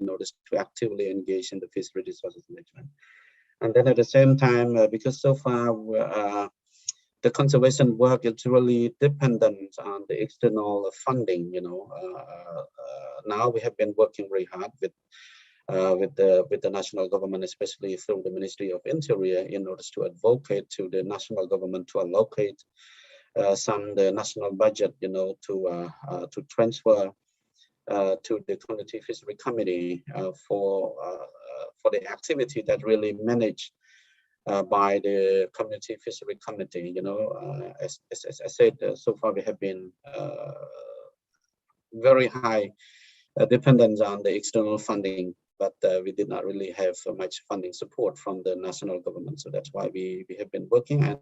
order to actively engage in the fishery resources management. And then at the same time, because so far the conservation work is really dependent on the external funding. Now we have been working very hard with the national government, especially through the Ministry of Interior, in order to advocate to the national government to allocate some the national budget, to transfer to the Community Fishery Committee for the activity that really managed by the Community Fishery Committee. As I said, so far we have been very high dependence on the external funding, but we did not really have so much funding support from the national government. So that's why we have been working, and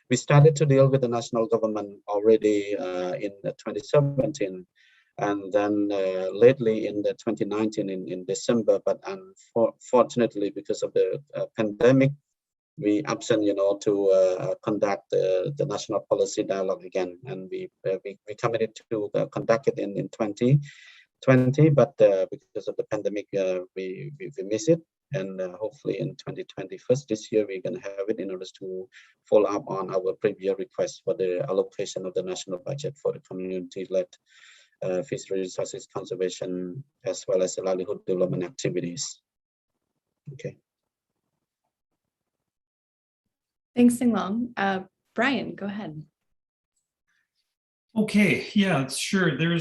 we started to deal with the national government already in 2017, and then lately in the 2019 in December. But unfortunately, because of the pandemic, we absent, to conduct the national policy dialogue again, and we committed to conduct it in 2020, but because of the pandemic, we miss it, and hopefully in 2021, this year, we're going to have it in order to follow up on our previous request for the allocation of the national budget for the community-led fishery resources conservation, as well as the livelihood development activities. Okay. Thanks, Singlong. Brian, go ahead. Okay, yeah, sure. There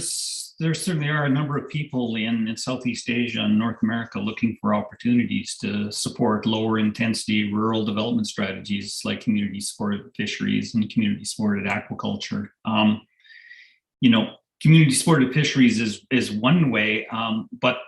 certainly are a number of people in Southeast Asia and North America looking for opportunities to support lower intensity rural development strategies like community supported fisheries and community supported aquaculture. Community supported fisheries is one way, but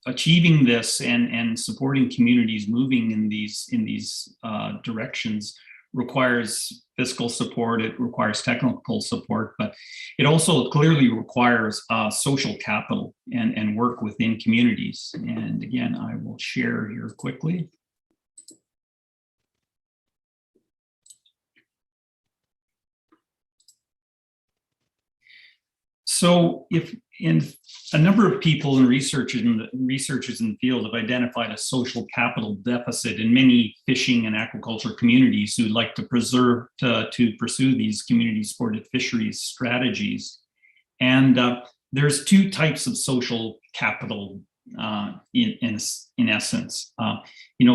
achieving this and supporting communities moving in these directions requires fiscal support, it requires technical support, but it also clearly requires social capital and work within communities. And again, I will share here quickly. So if a number of people and researchers in the field have identified a social capital deficit in many fishing and aquaculture communities who like to pursue these community supported fisheries strategies. And there's two types of social capital in essence.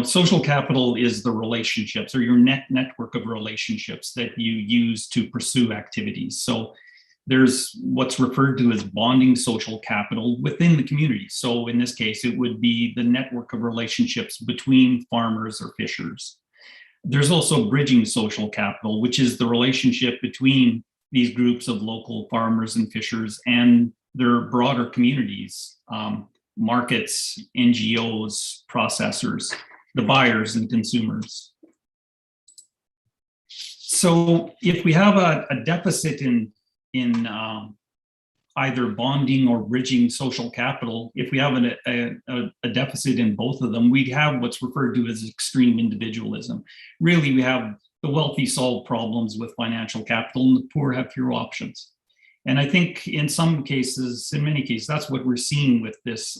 Social capital is the relationships or your network of relationships that you use to pursue activities. So there's what's referred to as bonding social capital within the community. So in this case, it would be the network of relationships between farmers or fishers. There's also bridging social capital, which is the relationship between these groups of local farmers and fishers and their broader communities, markets, NGOs, processors, the buyers and consumers. So if we have a deficit in either bonding or bridging social capital, if we have a deficit in both of them, we have what's referred to as extreme individualism. Really, we have the wealthy solve problems with financial capital and the poor have fewer options. And I think in many cases, that's what we're seeing with this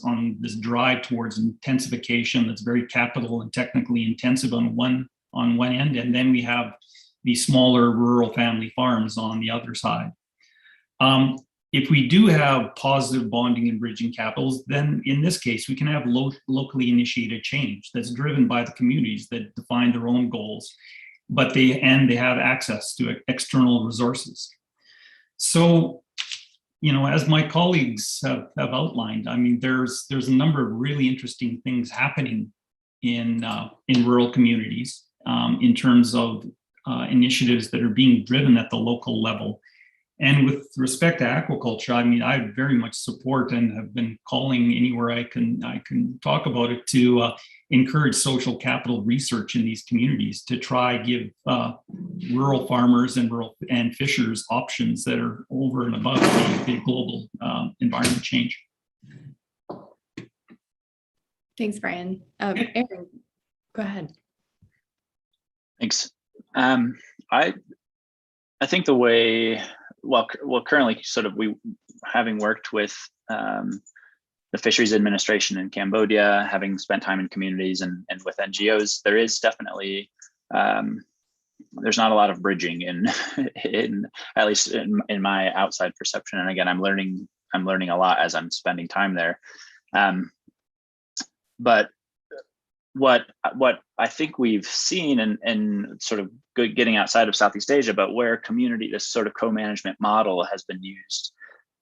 drive towards intensification that's very capital and technically intensive on one end, and then we have the smaller rural family farms on the other side. If we do have positive bonding and bridging capitals, then in this case, we can have locally initiated change that's driven by the communities that define their own goals, but they have access to external resources. So, as my colleagues have outlined, I mean, there's a number of really interesting things happening in rural communities in terms of initiatives that are being driven at the local level. And with respect to aquaculture, I mean, I very much support and have been calling anywhere I can talk about it to encourage social capital research in these communities to try give rural farmers and fishers options that are over and above the global environment change. Thanks, Brian. Aaron, go ahead. Thanks. I think the way, well, currently sort of having worked with the Fisheries Administration in Cambodia, having spent time in communities and with NGOs, there is definitely, there's not a lot of bridging in at least in my outside perception. And again, I'm learning a lot as I'm spending time there. But what I think we've seen and sort of getting outside of Southeast Asia, but where this sort of co-management model has been used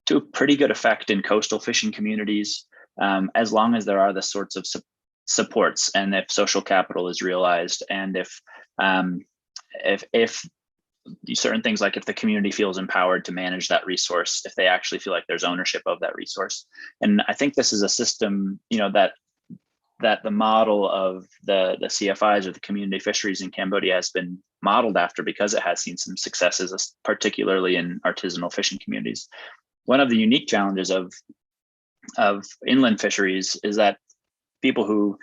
to a pretty good effect in coastal fishing communities, as long as there are the sorts of supports and if social capital is realized, and if certain things like if the community feels empowered to manage that resource, if they actually feel like there's ownership of that resource. And I think this is a system, that the model of the CFIs or the community fisheries in Cambodia has been modeled after, because it has seen some successes, particularly in artisanal fishing communities. One of the unique challenges of inland fisheries is that people who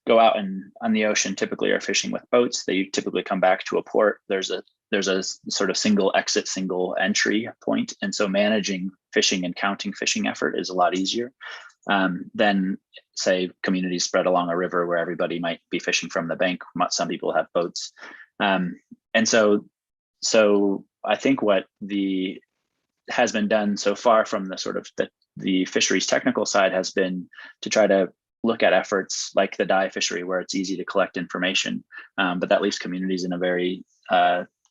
go out on the ocean typically are fishing with boats. They typically come back to a port. There's a sort of single exit, single entry point. And so managing fishing and counting fishing effort is a lot easier than, say, communities spread along a river where everybody might be fishing from the bank. Some people have boats. And so I think what has been done so far from the sort of the fisheries technical side has been to try to look at efforts like the dye fishery, where it's easy to collect information, but that leaves communities in a very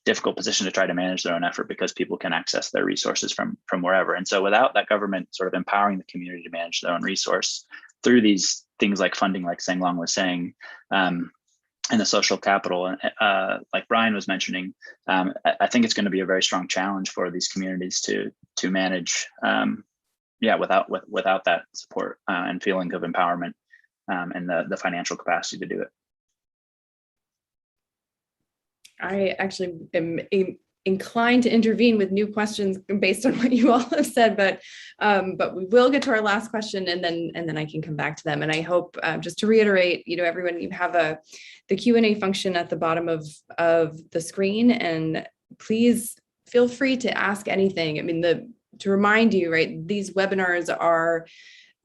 difficult position to try to manage their own effort, because people can access their resources from wherever. And so without that government sort of empowering the community to manage their own resource through these things like funding, like Sang-Long was saying, and the social capital, like Brian was mentioning, I think it's going to be a very strong challenge for these communities to manage, without that support and feeling of empowerment and the financial capacity to do it. I actually am inclined to intervene with new questions based on what you all have said, but we will get to our last question, and then I can come back to them. And I hope, just to reiterate, everyone, you have the Q&A function at the bottom of the screen, and please feel free to ask anything. I mean, to remind you, right, these webinars are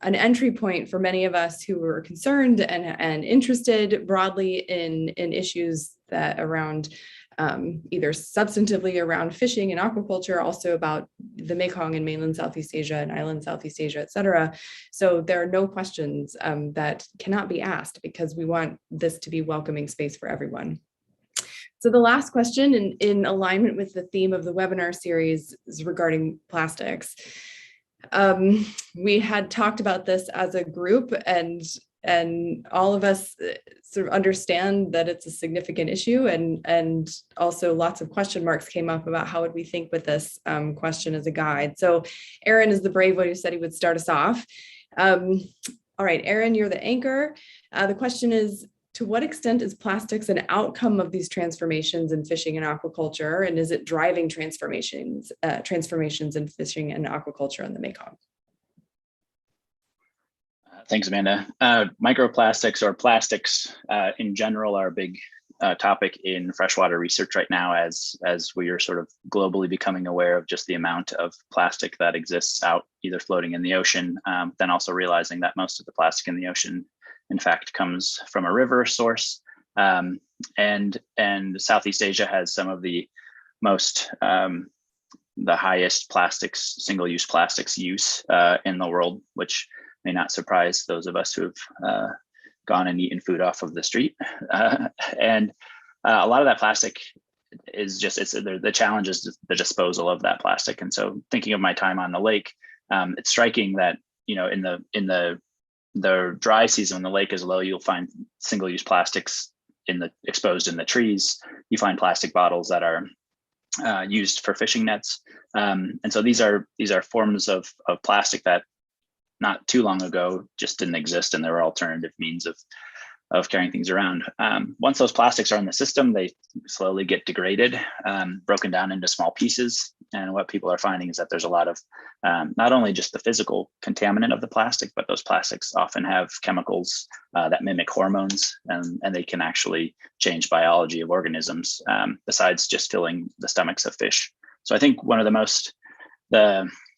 an entry point for many of us who are concerned and interested broadly in issues that around either substantively around fishing and aquaculture, also about the Mekong and mainland Southeast Asia and island Southeast Asia, et cetera. So there are no questions that cannot be asked, because we want this to be welcoming space for everyone. So the last question, in alignment with the theme of the webinar series, is regarding plastics. We had talked about this as a group, and all of us sort of understand that it's a significant issue, and also lots of question marks came up about how would we think with this question as a guide. So Aaron is the brave one who said he would start us off. All right, Aaron, you're the anchor. The question is, to what extent is plastics an outcome of these transformations in fishing and aquaculture, and is it driving transformations in fishing and aquaculture in the Mekong? Thanks, Amanda. Microplastics, or plastics in general, are a big topic in freshwater research right now, as we are sort of globally becoming aware of just the amount of plastic that exists out either floating in the ocean, then also realizing that most of the plastic in the ocean, in fact, comes from a river source. And Southeast Asia has some of the most the highest plastics, single-use plastics use in the world, which may not surprise those of us who have gone and eaten food off of the street. And a lot of that plastic is just, the challenge is the disposal of that plastic. And so thinking of my time on the lake, it's striking that, in the dry season, when the lake is low, you'll find single-use plastics exposed in the trees. You find plastic bottles that are used for fishing nets. And so these are forms of plastic that not too long ago just didn't exist, and there were alternative means of carrying things around. Once those plastics are in the system, they slowly get degraded, broken down into small pieces. And what people are finding is that there's a lot of not only just the physical contaminant of the plastic, but those plastics often have chemicals that mimic hormones, and they can actually change biology of organisms besides just filling the stomachs of fish. So I think one of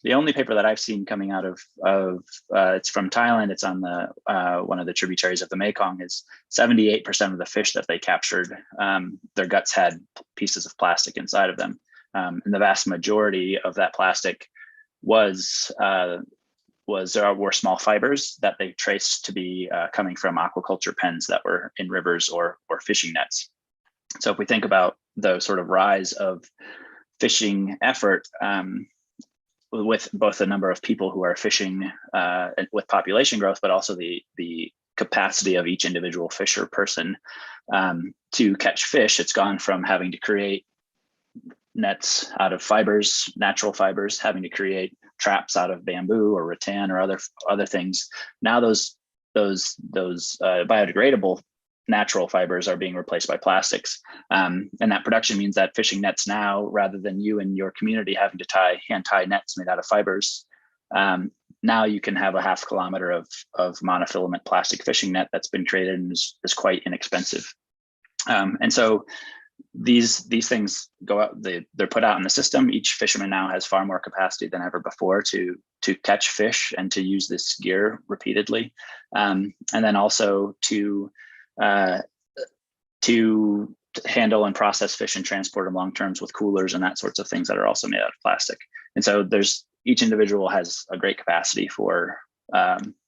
the only paper that I've seen coming out of it's from Thailand. It's on the one of the tributaries of the Mekong. Is 78% of the fish that they captured, their guts had pieces of plastic inside of them, and the vast majority of that plastic were small fibers that they traced to be coming from aquaculture pens that were in rivers or fishing nets. So if we think about the sort of rise of fishing effort, with both the number of people who are fishing with population growth, but also the capacity of each individual fisher person to catch fish, it's gone from having to create nets out of fibers, natural fibers, having to create traps out of bamboo or rattan or other things. Now those biodegradable natural fibers are being replaced by plastics. And that production means that fishing nets now, rather than you and your community having to hand tie nets made out of fibers, now you can have a ½ kilometer of monofilament plastic fishing net that's been created and is quite inexpensive. And so these things go out, they're put out in the system. Each fisherman now has far more capacity than ever before to catch fish and to use this gear repeatedly. And then also to handle and process fish and transport them long terms with coolers and that sorts of things that are also made out of plastic. And so each individual has a great capacity for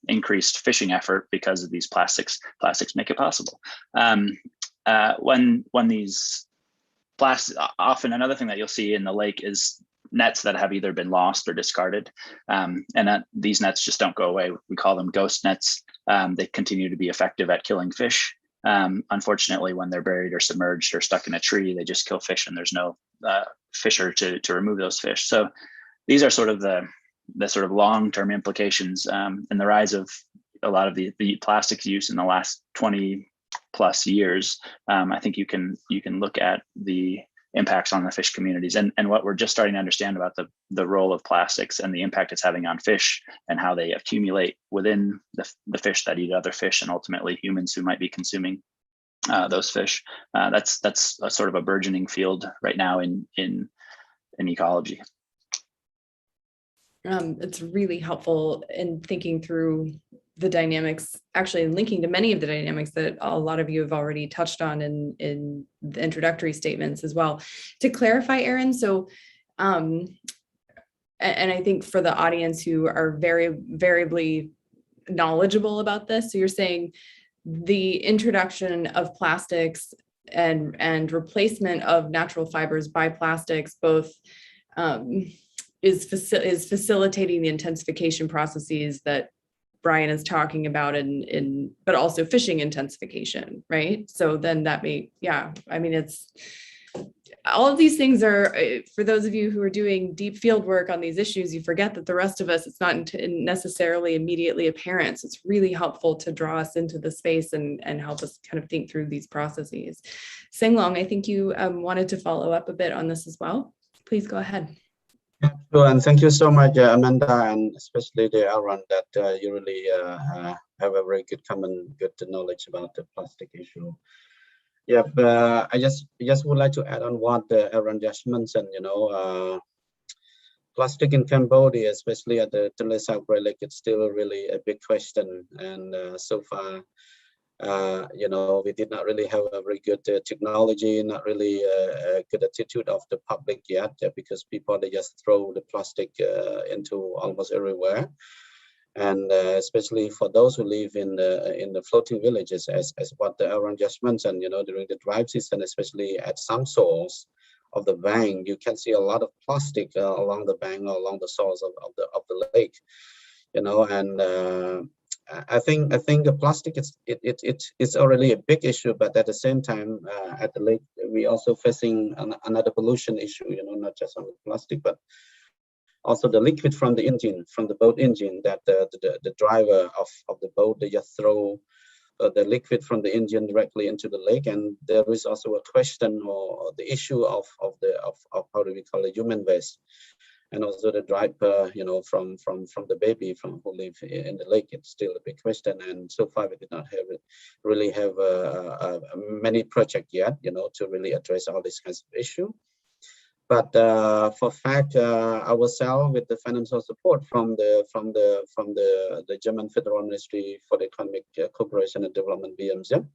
increased fishing effort because of these plastics. Plastics make it possible. When these plastics, often another thing that you'll see in the lake is nets that have either been lost or discarded, and that these nets just don't go away. We call them ghost nets. They continue to be effective at killing fish. Unfortunately, when they're buried or submerged or stuck in a tree, they just kill fish, and there's no fisher to remove those fish. So these are sort of the sort of long-term implications, and the rise of a lot of the plastics use in the last 20 plus years. I think you can look at the impacts on the fish communities and what we're just starting to understand about the role of plastics and the impact it's having on fish and how they accumulate within the fish that eat other fish and ultimately humans who might be consuming those fish. That's a sort of a burgeoning field right now in ecology. It's really helpful in thinking through the dynamics, actually linking to many of the dynamics that a lot of you have already touched on in the introductory statements as well. To clarify, Aaron, so, and I think for the audience who are very variably knowledgeable about this, so you're saying the introduction of plastics and replacement of natural fibers by plastics both is facilitating the intensification processes that Brian is talking about but also fishing intensification, right? So then that I mean, it's all of these things are, for those of you who are doing deep field work on these issues, you forget that the rest of us, it's not necessarily immediately apparent. So it's really helpful to draw us into the space and help us kind of think through these processes. Singlong, I think you wanted to follow up a bit on this as well. Please go ahead. Sure, and thank you so much, Amanda, and especially the Aaron, that you really have a very good good knowledge about the plastic issue. Yeah, but I just would like to add on what Aaron just mentioned. Plastic in Cambodia, especially at the Tonle Sap Lake, it's still really a big question, and so far we did not really have a very good technology, not really a good attitude of the public yet, because people, they just throw the plastic into almost everywhere. And especially for those who live in the floating villages, as what Aaron just mentioned, during the dry season, especially at some shores of the bank, you can see a lot of plastic along the bank or along the shores of the lake, and I think the plastic it's already a big issue, but at the same time, at the lake, we also facing another pollution issue, not just on the plastic, but also the liquid from the engine, from the boat engine, that the driver of the boat, they just throw the liquid from the engine directly into the lake. And there is also a question or the issue of how do we call it, human waste, and also the driver, from the baby who live in the lake. It's still a big question, and so far we did not really have many projects yet, to really address all these kinds of issue. But for fact, ourselves, with the financial support from the German Federal Ministry for the Economic Cooperation and Development, BMZ,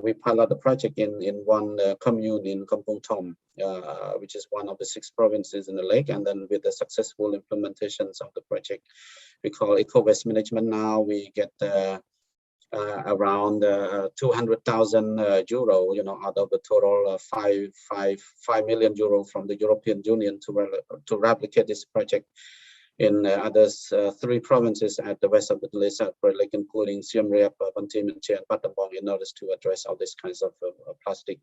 we pilot the project in one commune in Kampong Thom, which is one of the 6 provinces in the lake. And then with the successful implementations of the project, we call eco-waste management. Now we get around 200,000 euro, out of the total 5 million euro from the European Union to replicate this project in others 3 provinces at the west of the Great Lake, including Siem Reap, Banteay Meanchey, and Battambang, in order to address all these kinds of plastic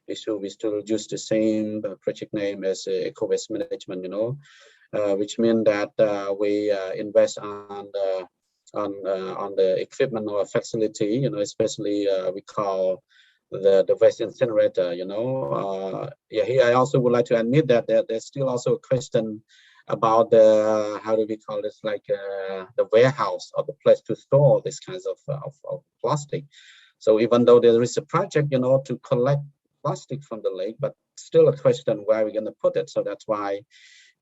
issue. We still use the same project name as eco-waste management, which means that we invest on the equipment or facility, especially we call the waste incinerator, here I also would like to admit that there's still also a question about the, how do we call this, like the warehouse or the place to store these kinds of plastic. So even though there is a project, to collect plastic from the lake, but still a question where we're going to put it. So that's why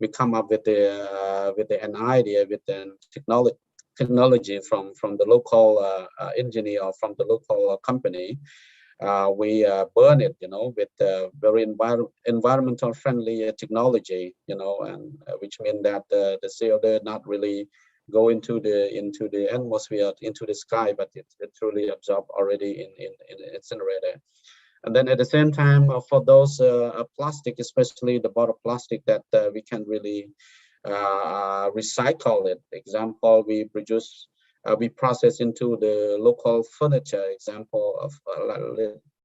we come up with an idea, with the technology from the local engineer or from the local company. We burn it, with very environmental friendly technology, and which means that the CO2 not really go into the atmosphere, into the sky, but it's truly absorbed already in incinerator. And then at the same time, for those plastic, especially the bottle plastic, that we can really recycle it. Example, we process into the local furniture. Example of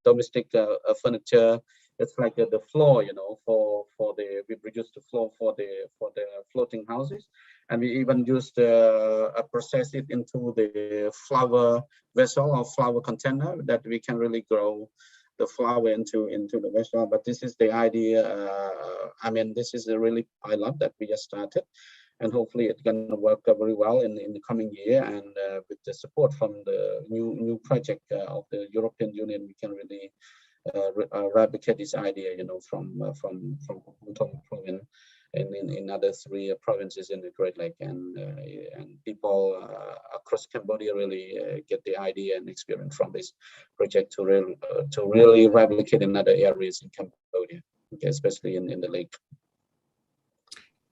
domestic furniture. It's like the floor, we produce the floor for the floating houses, and we even use process it into the flower vessel or flower container, that we can really grow the flower into the vessel. But this is the idea. This is a really pilot that we just started, and hopefully it's going to work very well in the coming year. And with the support from the new project of the European Union, we can really replicate this idea, from Kampong province and in other 3 provinces in the Great Lake, and people across Cambodia really get the idea and experience from this project to really replicate in other areas in Cambodia, especially in the lake.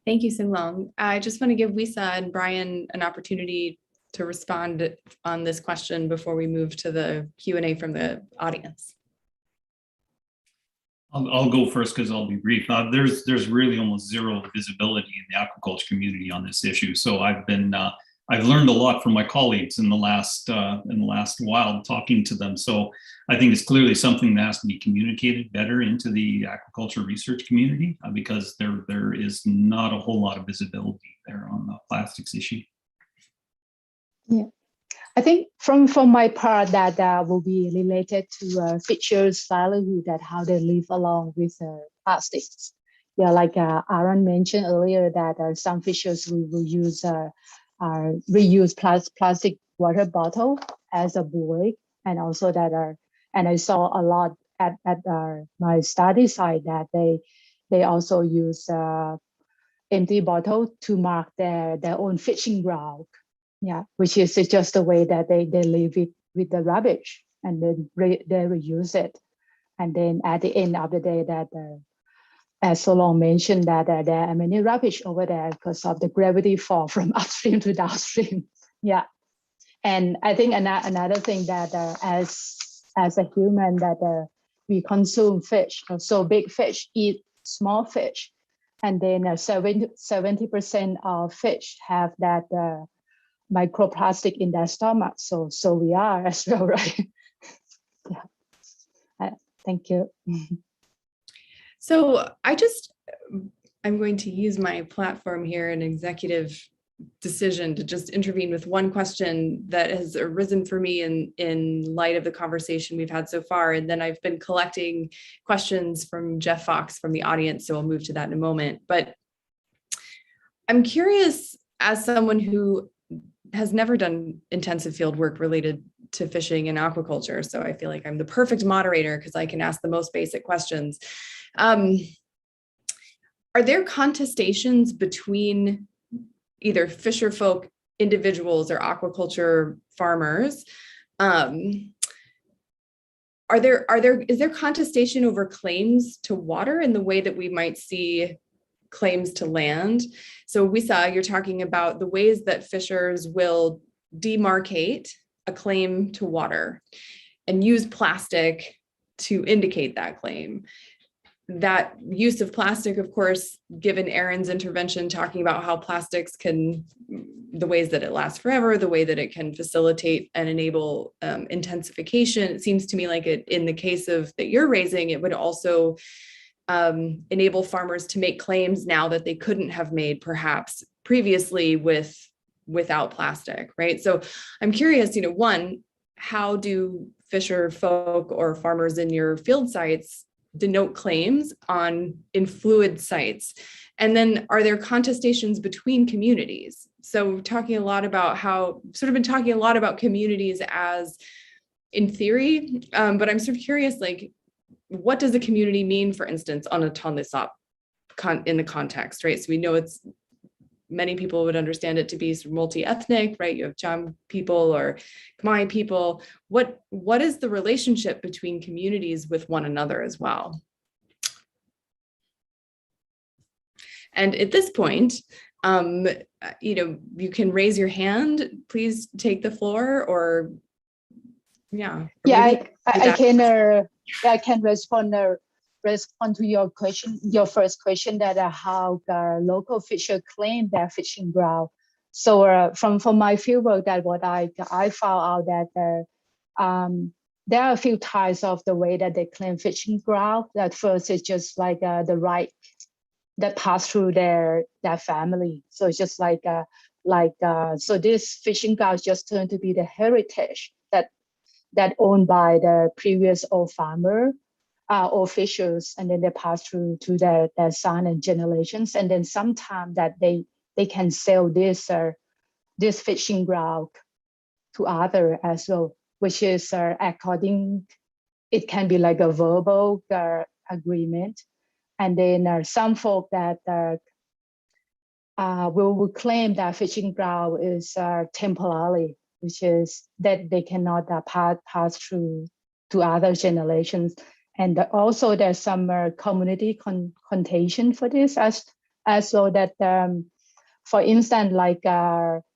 Thank you, Sing Long. I just want to give Wisa and Brian an opportunity to respond on this question before we move to the Q&A from the audience. I'll go first because I'll be brief. There's really almost zero visibility in the aquaculture community on this issue. So I've learned a lot from my colleagues in the last while, talking to them. So I think it's clearly something that has to be communicated better into the aquaculture research community, because there is not a whole lot of visibility there on the plastics issue. Yeah. I think from my part, that will be related to fishers' livelihood, that how they live along with plastics. Yeah, like Aaron mentioned earlier, that some fishers will use reuse plastic water bottle as a buoy, and also and I saw a lot at my study site that they also use empty bottle to mark their own fishing ground. Yeah, which is just the way that they live with the rubbish, and then they reuse it. And then at the end of the day, that as Solon mentioned, that there are many rubbish over there because of the gravity fall from upstream to downstream. Yeah, and I think another thing that as a human that we consume fish, so big fish eat small fish, and then 70% of fish have that microplastic in their stomach. So we are as well, right? Yeah. Thank you. So I'm going to use my platform here, an executive decision, to just intervene with one question that has arisen for me in light of the conversation we've had so far. And then I've been collecting questions from Jeff Fox from the audience, so I'll move to that in a moment. But I'm curious, as someone who has never done intensive field work related to fishing and aquaculture, so I feel like I'm the perfect moderator because I can ask the most basic questions. Are there contestations between either fisher folk individuals or aquaculture farmers? Is there contestation over claims to water in the way that we might see claims to land? So Wisa, you're talking about the ways that fishers will demarcate a claim to water and use plastic to indicate that claim. That use of plastic, of course, given Aaron's intervention, talking about how plastics can, the ways that it lasts forever, the way that it can facilitate and enable intensification. It seems to me like in the case of that you're raising, it would also enable farmers to make claims now that they couldn't have made perhaps previously without plastic, right? So I'm curious, one, how do fisher folk or farmers in your field sites denote claims in fluid sites? And then are there contestations between communities? So talking a lot about communities as in theory, but I'm sort of curious, like, what does a community mean, for instance, on a Tonle Sap in the context, right? So we know many people would understand it to be sort of multi-ethnic, right? You have Cham people or Khmer people. What is the relationship between communities with one another as well? And at this point, you can raise your hand. Please take the floor, or yeah. I can respond to your question, your first question, that how the local fisher claim their fishing ground. So from my fieldwork, that what I found out that there are a few types of the way that they claim fishing ground. That first is just like the right that pass through their family. So it's just so this fishing ground just turned to be the heritage that owned by the previous old farmer or fishers, and then they pass through to their son and generations, and then sometime that they can sell this fishing ground to other as well, which is according, it can be like a verbal agreement, and then some folk that will claim that fishing ground is temporary, which is that they cannot pass through to other generations. And also there's some community connotation for this as so that, for instance, like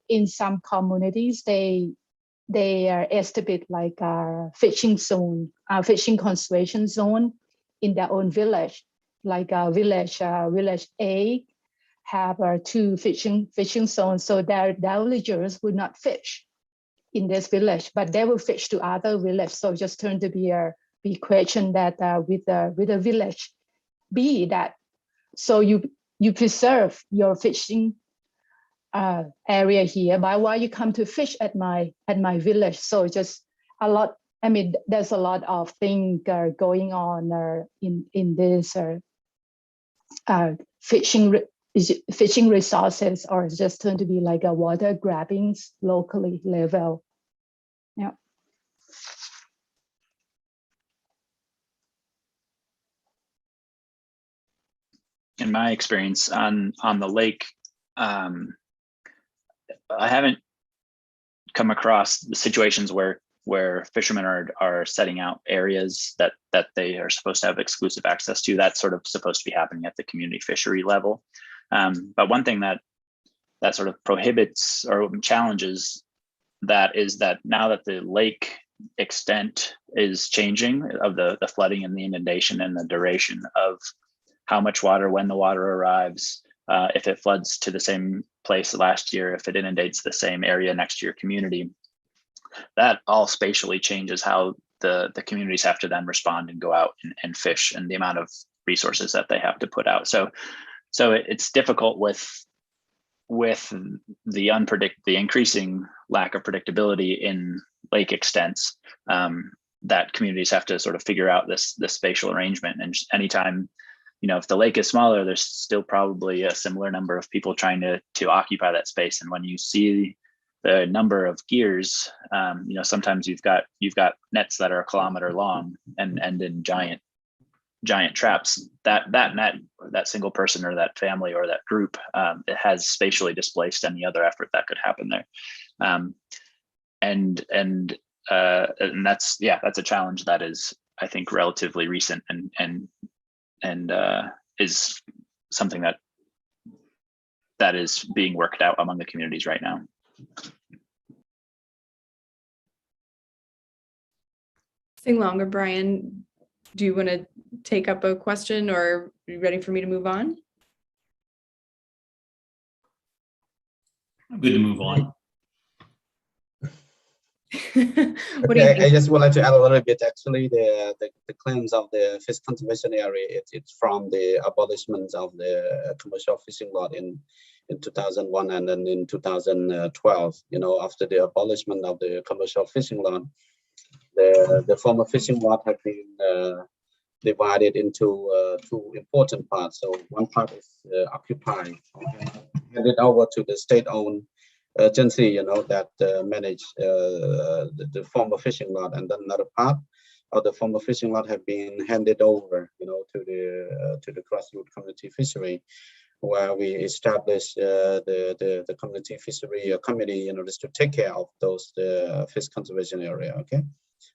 in some communities, they establish like a fishing zone, fishing conservation zone in their own village, like a village A have 2 fishing zones, so their villagers would not fish in this village, but they will fish to other village. So just turn to be a question that with the village B, that so you preserve your fishing area here, but why you come to fish at my village? So just a lot. I mean, there's a lot of things going on in this fishing resources, or it's just turned to be like a water grabbings locally level. Yeah. In my experience on the lake, I haven't come across the situations where where fishermen are setting out areas that they are supposed to have exclusive access to. That's sort of supposed to be happening at the community fishery level. But one thing that sort of prohibits or challenges that is that now that the lake extent is changing of the flooding and the inundation and the duration of how much water, when the water arrives, if it floods to the same place last year, if it inundates the same area next to your community, that all spatially changes how the communities have to then respond and go out and fish, and the amount of resources that they have to put out. So it's difficult with the increasing lack of predictability in lake extents, that communities have to sort of figure out this spatial arrangement. And anytime, if the lake is smaller, there's still probably a similar number of people trying to occupy that space. And when you see the number of gears, sometimes you've got nets that are a kilometer long and end in giant traps. That net, that single person or that family or that group, it has spatially displaced any other effort that could happen there. And that's a challenge that is, I think, relatively recent and is something that is being worked out among the communities right now. Staying longer, Brian, do you want to take up a question, or are you ready for me to move on? I'm good to move on. What do you think? I just wanted to add a little bit. Actually, the claims of the fish conservation area, it's from the abolishment of the commercial fishing lot in 2001 and then in 2012. After the abolishment of the commercial fishing lot, the former fishing lot have been divided into two important parts. So one part is occupied, handed over to the state-owned agency, that manage the former fishing lot, and then another part of the former fishing lot have been handed over, to the grassroots community fishery, where we established the community fishery committee, just to take care of those fish conservation area. Okay,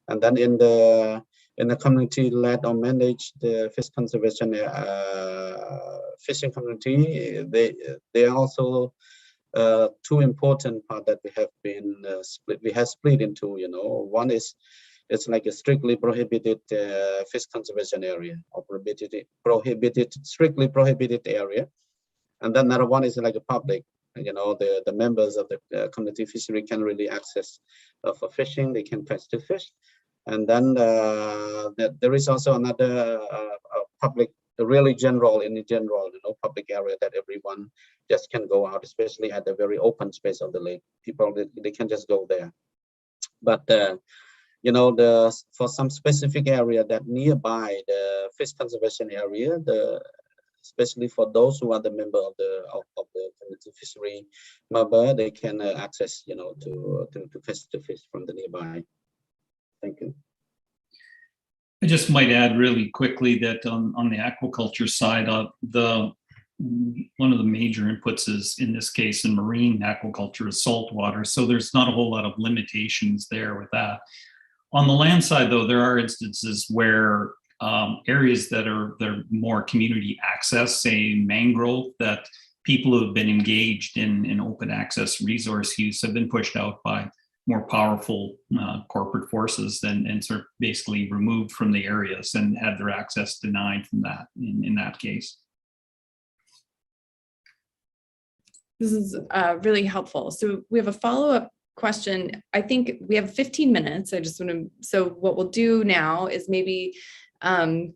and then in the community-led or managed the fish conservation fishing community, they are also two important parts that we have been split into. One is, it's like a strictly prohibited fish conservation area, or strictly prohibited area, and then another one is like a public. The members of the community fishery can really access for fishing. They can catch the fish, and then there is also another public, really general, public area that everyone just can go out, especially at the very open space of the lake. People, they can just go there. But for some specific area that nearby the fish conservation area, especially for those who are the member of the community fishery member, they can access, to catch the fish from the nearby. Thank you. I just might add really quickly that on the aquaculture side, one of the major inputs is, in this case, in marine aquaculture, is saltwater. So there's not a whole lot of limitations there with that. On the land side, though, there are instances where areas that are more community access, say mangrove, that people who have been engaged in open access resource use have been pushed out by more powerful corporate forces and sort of basically removed from the areas and had their access denied from that in that case. This is really helpful. So we have a follow-up question. I think we have 15 minutes. So what we'll do now is maybe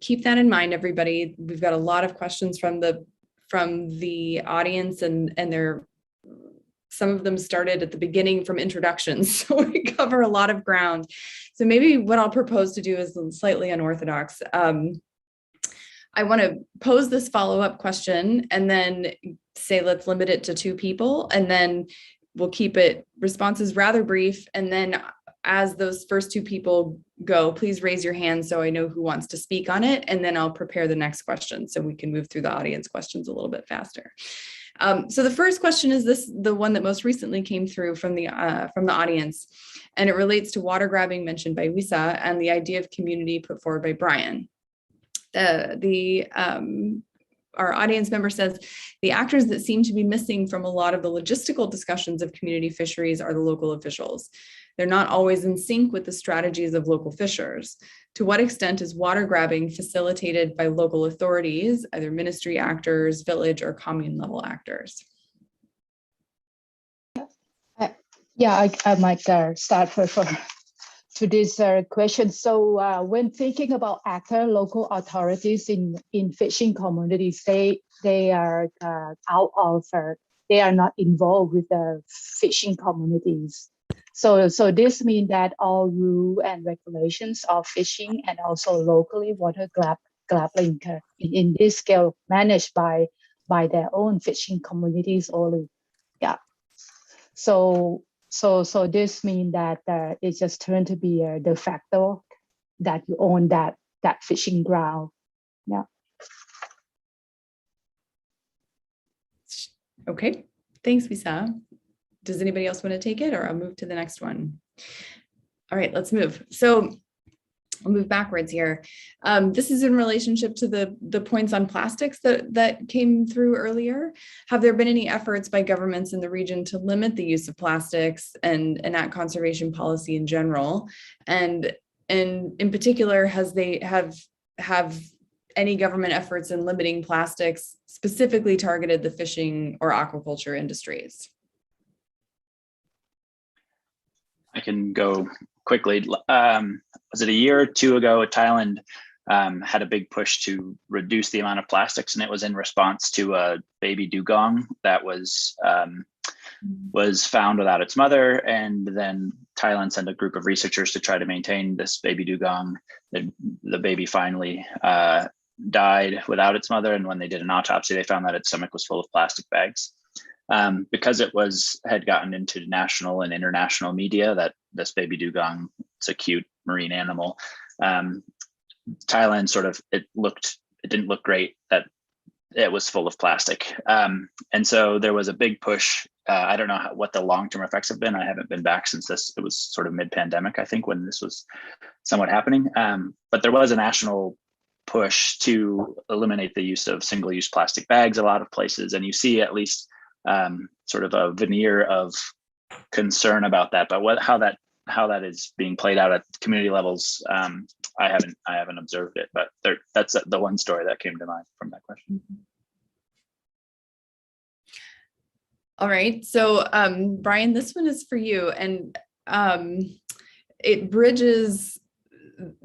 keep that in mind, everybody. We've got a lot of questions from the audience, and some of them started at the beginning from introductions, so we cover a lot of ground. So maybe what I'll propose to do is slightly unorthodox. I want to pose this follow-up question and then say, let's limit it to 2 people, and then we'll keep responses rather brief. And then as those first 2 people go, please raise your hand so I know who wants to speak on it, and then I'll prepare the next question so we can move through the audience questions a little bit faster. So the first question is the one that most recently came through from the audience. and it relates to water grabbing mentioned by Wisa and the idea of community put forward by Brian. Our audience member says, the actors that seem to be missing from a lot of the logistical discussions of community fisheries are the local officials. They're not always in sync with the strategies of local fishers. To what extent is water grabbing facilitated by local authorities, either ministry actors, village or commune level actors? Yeah, I might start to this question. So when thinking about local authorities in fishing communities, they are out of, they are not involved with the fishing communities. So this means that all rules and regulations of fishing and also locally water grabbing in this scale managed by their own fishing communities only. Yeah. So this means that it just turned to be a de facto that you own that fishing ground. Yeah. Okay, thanks, Wisa. Does anybody else want to take it, or I'll move to the next one? All right, let's move. So I'll move backwards here. This is in relationship to the points on plastics that came through earlier. Have there been any efforts by governments in the region to limit the use of plastics and enact conservation policy in general? And in particular, have any government efforts in limiting plastics specifically targeted the fishing or aquaculture industries? I can go quickly. Was it a year or two ago, Thailand had a big push to reduce the amount of plastics, and it was in response to a baby dugong that was found without its mother. And then Thailand sent a group of researchers to try to maintain this baby dugong. The baby finally died without its mother, and when they did an autopsy, they found that its stomach was full of plastic bags. Because it had gotten into national and international media that this baby dugong, it's a cute marine animal. Thailand it didn't look great that it was full of plastic. And so there was a big push. I don't know what the long-term effects have been. I haven't been back since it was sort of mid-pandemic, I think, when this was somewhat happening. But there was a national push to eliminate the use of single-use plastic bags a lot of places. And you see at least sort of a veneer of concern about that, but how that is being played out at community levels, I haven't observed it. But that's the one story that came to mind from that question. All right, so Brian, this one is for you, and it bridges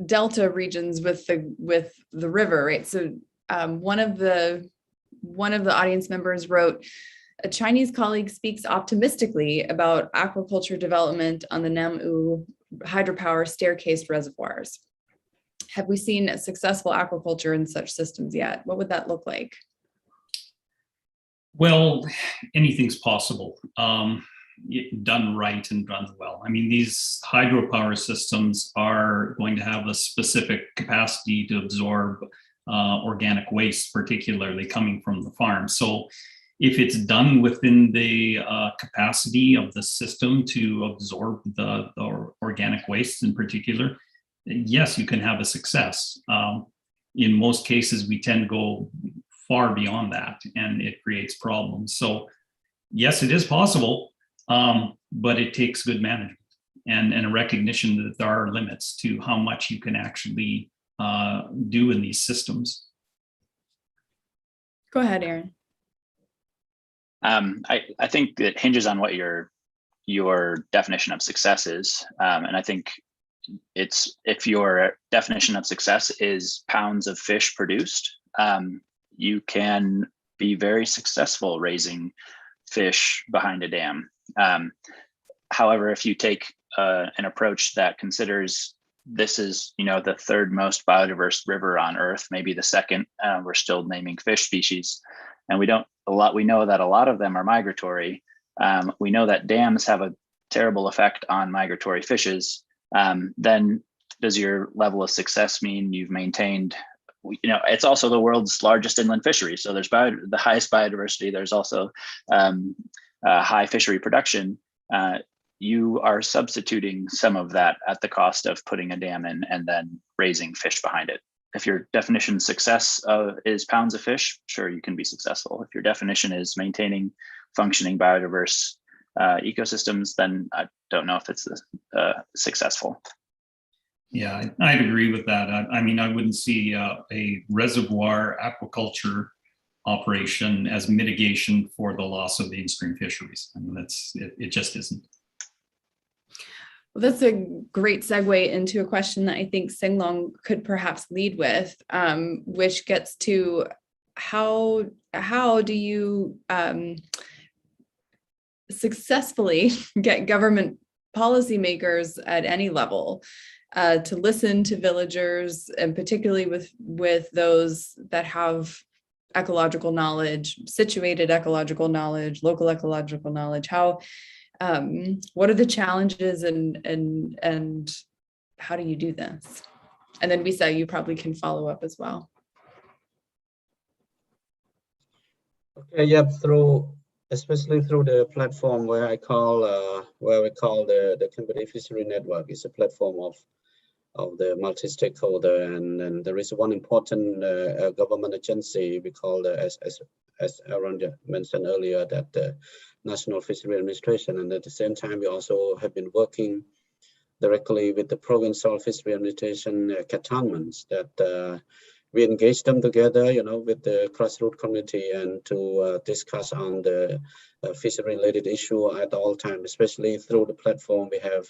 delta regions with the river, right? So one of the audience members wrote, a Chinese colleague speaks optimistically about aquaculture development on the Nam-u hydropower staircase reservoirs. Have we seen a successful aquaculture in such systems yet? What would that look like? Well, anything's possible, done right and done well. I mean, these hydropower systems are going to have a specific capacity to absorb organic waste, particularly coming from the farm. So if it's done within the capacity of the system to absorb the organic waste in particular, yes, you can have a success. In most cases, we tend to go far beyond that, and it creates problems. So yes, it is possible, but it takes good management and a recognition that there are limits to how much you can actually do in these systems. Go ahead, Aaron. I think it hinges on what your definition of success is. And I think if your definition of success is pounds of fish produced, you can be very successful raising fish behind a dam. However, if you take an approach that considers this is, the third most biodiverse river on Earth, maybe the second, we're still naming fish species, and we know that a lot of them are migratory. We know that dams have a terrible effect on migratory fishes. Then does your level of success mean you've maintained, it's also the world's largest inland fishery. So there's the highest biodiversity. There's also high fishery production. you are substituting some of that at the cost of putting a dam in and then raising fish behind it. If your definition success is pounds of fish, sure, you can be successful. If your definition is maintaining functioning biodiverse ecosystems, then I don't know if it's successful. Yeah, I'd agree with that. I mean, I wouldn't see a reservoir aquaculture operation as mitigation for the loss of mainstream fisheries. I mean, it just isn't. Well, that's a great segue into a question that I think Singlong could perhaps lead with, which gets to how do you successfully get government policymakers at any level to listen to villagers, and particularly with those that have ecological knowledge, situated ecological knowledge, local ecological knowledge. What are the challenges and how do you do this? And then Visa, you probably can follow up as well. Okay, yeah, especially through the platform where we call the Company Fishery Network. Is a platform of the multi-stakeholder, and there is one important government agency we call as Aaron mentioned earlier, that the National Fishery Administration, and at the same time we also have been working directly with the Provincial Fishery Administration cantonments, that we engage them together, with the grassroots community, and to discuss on the fishery-related issue at all times, especially through the platform. We have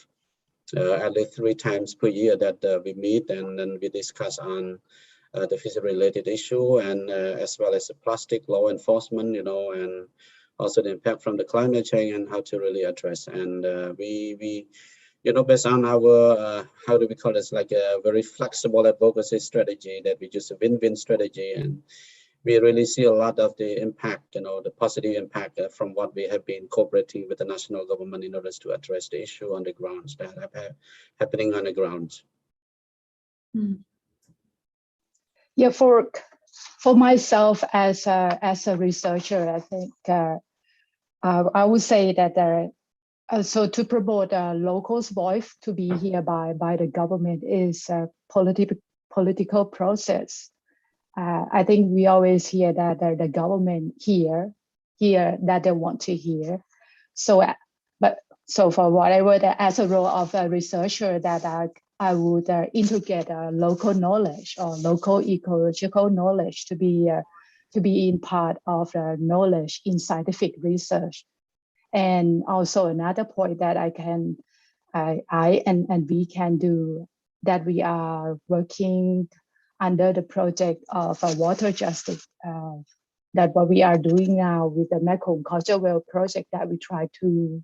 at least 3 times per year that we meet, and then we discuss on the fishery-related issue, and as well as the plastic law enforcement, and also the impact from the climate change and how to really address. And we based on our, how do we call this, like a very flexible advocacy strategy, that we use a win-win strategy, and we really see a lot of the impact, the positive impact from what we have been cooperating with the national government in order to address the issue on the grounds that are happening on the grounds. Yeah, for myself as a researcher, I think I would say that so to promote locals' voice to be here by the government is a political process. I think we always hear that the government hear that they want to hear. So for whatever as a role of a researcher, that I would integrate local knowledge or local ecological knowledge to be in part of the knowledge in scientific research. And also another point that I and we can do, that we are working under the project of water justice, that what we are doing now with the Mekong Culture Well project, that we try to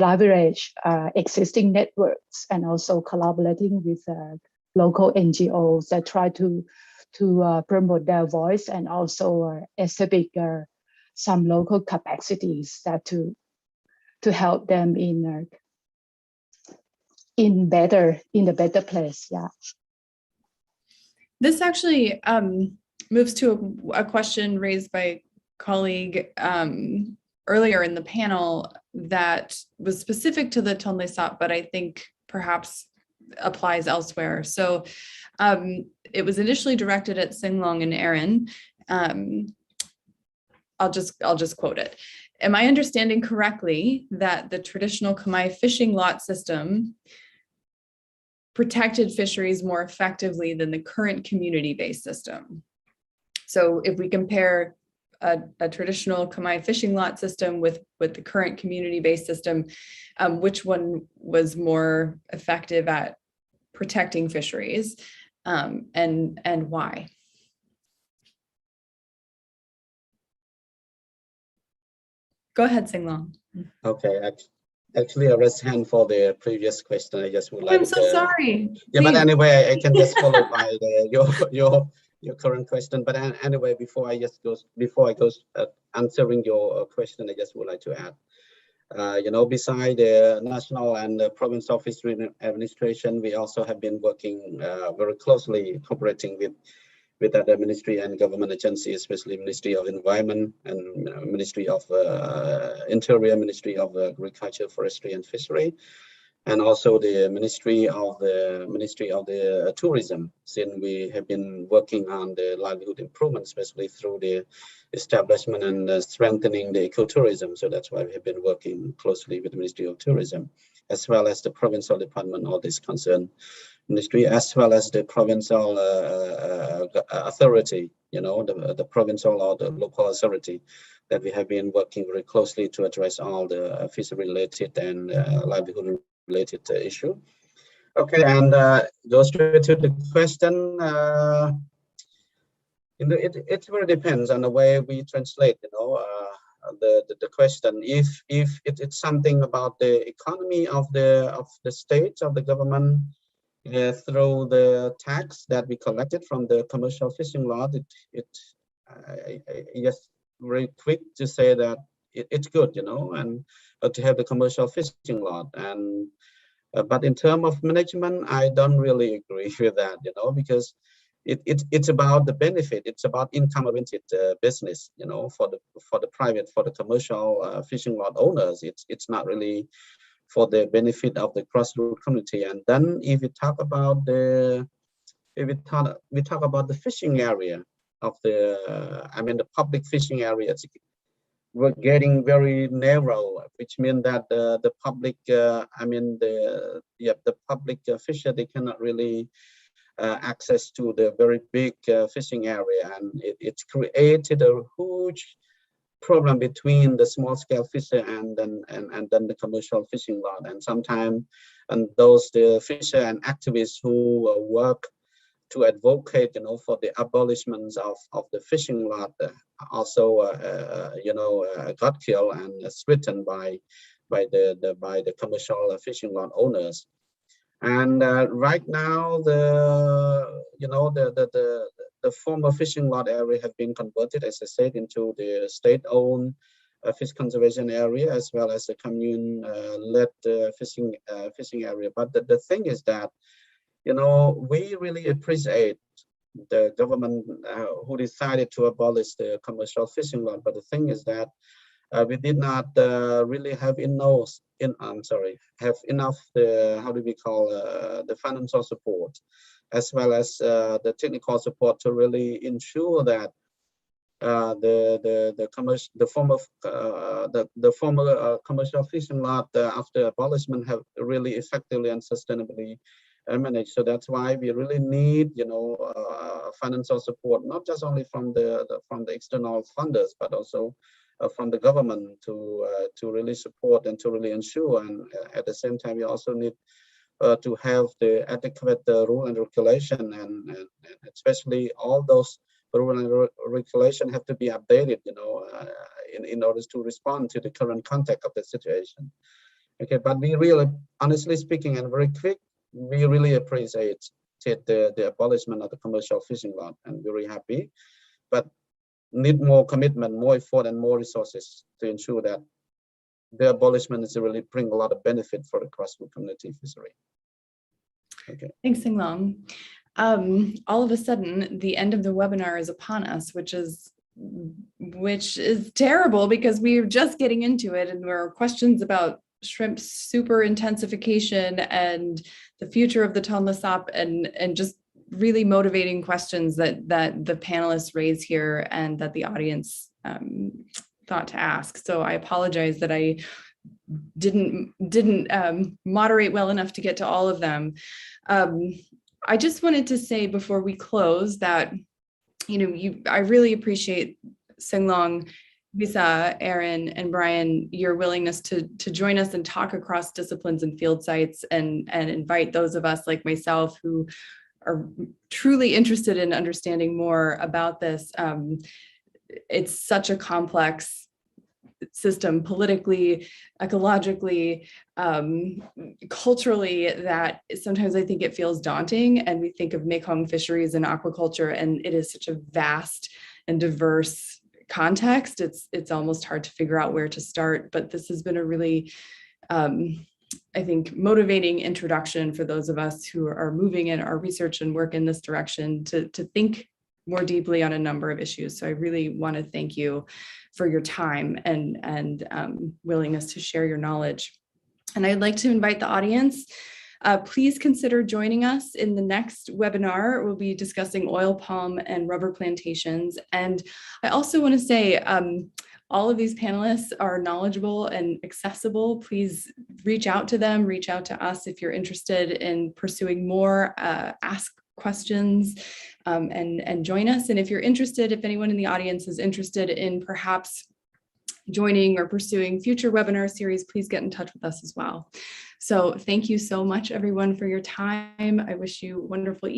leverage existing networks and also collaborating with local NGOs that try to promote their voice, and also establish some local capacities that to help them in the better place. Yeah. This actually moves to a question raised by a colleague earlier in the panel that was specific to the Tonle Sap, but I think perhaps applies elsewhere. So it was initially directed at Singlong and Aaron. I'll just quote it. Am I understanding correctly that the traditional Khmer fishing lot system protected fisheries more effectively than the current community-based system? So if we compare a traditional Khmer fishing lot system with the current community-based system, which one was more effective at protecting fisheries, and why? Go ahead, Singlong. Okay, actually I raised hand for the previous question. I just would like I'm so sorry. Yeah, Please. but anyway, I can just follow by your current question. But anyway, before I go answering your question, I just would like to add, beside the national and the provincial fishery administration, we also have been working very closely, cooperating with other ministry and government agencies, especially Ministry of Environment and Ministry of Interior, Ministry of Agriculture, Forestry and Fishery, and also the Ministry of the Tourism, since we have been working on the livelihood improvement, especially through the establishment and strengthening the ecotourism. So that's why we have been working closely with the Ministry of Tourism, as well as the provincial department, all this concerned ministry, as well as the provincial authority, the provincial or the local authority, that we have been working very closely to address all the fishery related and livelihood related issue. Okay, and go straight to the question. It really depends on the way we translate, the question. If it's something about the economy of the state, of the government, through the tax that we collected from the commercial fishing lot, I just very quick to say that it's good, and to have the commercial fishing lot. And but in terms of management, I don't really agree with that, because it's about the benefit. It's about income-oriented business, for the commercial fishing lot owners. It's not really for the benefit of the grassroots community. And then if we talk about the fishing area of the public fishing areas, we're getting very narrow, which means that the public public fisher, they cannot really access to the very big fishing area, and it's created a huge problem between the small scale fisher and then the commercial fishing lot. And sometimes the fisher and activists who work to advocate for the abolishment of the fishing lot also got killed and threatened by the commercial fishing lot owners. And right now the former fishing lot area have been converted, as I said, into the state-owned fish conservation area, as well as the commune-led fishing area. But the thing is that, we really appreciate the government who decided to abolish the commercial fishing lot. But the thing is that we did not really have enough the financial support, as well as the technical support, to really ensure that the former commercial fishing lot after abolishment have really effectively and sustainably managed. So that's why we really need financial support, not just only from the external funders, but also from the government to really support and to really ensure. And at the same time, we also need to have the adequate rule and regulation, and especially all those rule and regulation have to be updated, in order to respond to the current context of the situation. Okay, but we really, honestly speaking, and very quick, we really appreciate the abolishment of the commercial fishing lot, and we're very happy, but need more commitment, more effort, and more resources to ensure that the abolishment is really bring a lot of benefit for the grassroots community fishery. Okay. Thanks, Sing-Long. All of a sudden, the end of the webinar is upon us, which is terrible, because we're just getting into it, and there are questions about shrimp super intensification and the future of the Tonle Sap, and just really motivating questions that the panelists raise here and that the audience thought to ask. So I apologize that I didn't moderate well enough to get to all of them. I just wanted to say before we close that, I really appreciate Sing-Long, Visa, Aaron, and Brian, your willingness to join us and talk across disciplines and field sites, and invite those of us like myself who are truly interested in understanding more about this. It's such a complex system, politically, ecologically, culturally, that sometimes I think it feels daunting. And we think of Mekong fisheries and aquaculture, and it is such a vast and diverse context. It's almost hard to figure out where to start, but this has been a really, I think, motivating introduction for those of us who are moving in our research and work in this direction to think more deeply on a number of issues. So I really want to thank you for your time and willingness to share your knowledge. And I'd like to invite the audience. Please consider joining us in the next webinar. We'll be discussing oil palm and rubber plantations. And I also want to say, all of these panelists are knowledgeable and accessible. Please reach out to them, reach out to us if you're interested in pursuing more, ask questions, and join us. And if you're interested, if anyone in the audience is interested in perhaps joining or pursuing future webinar series, please get in touch with us as well. So thank you so much, everyone, for your time. I wish you wonderful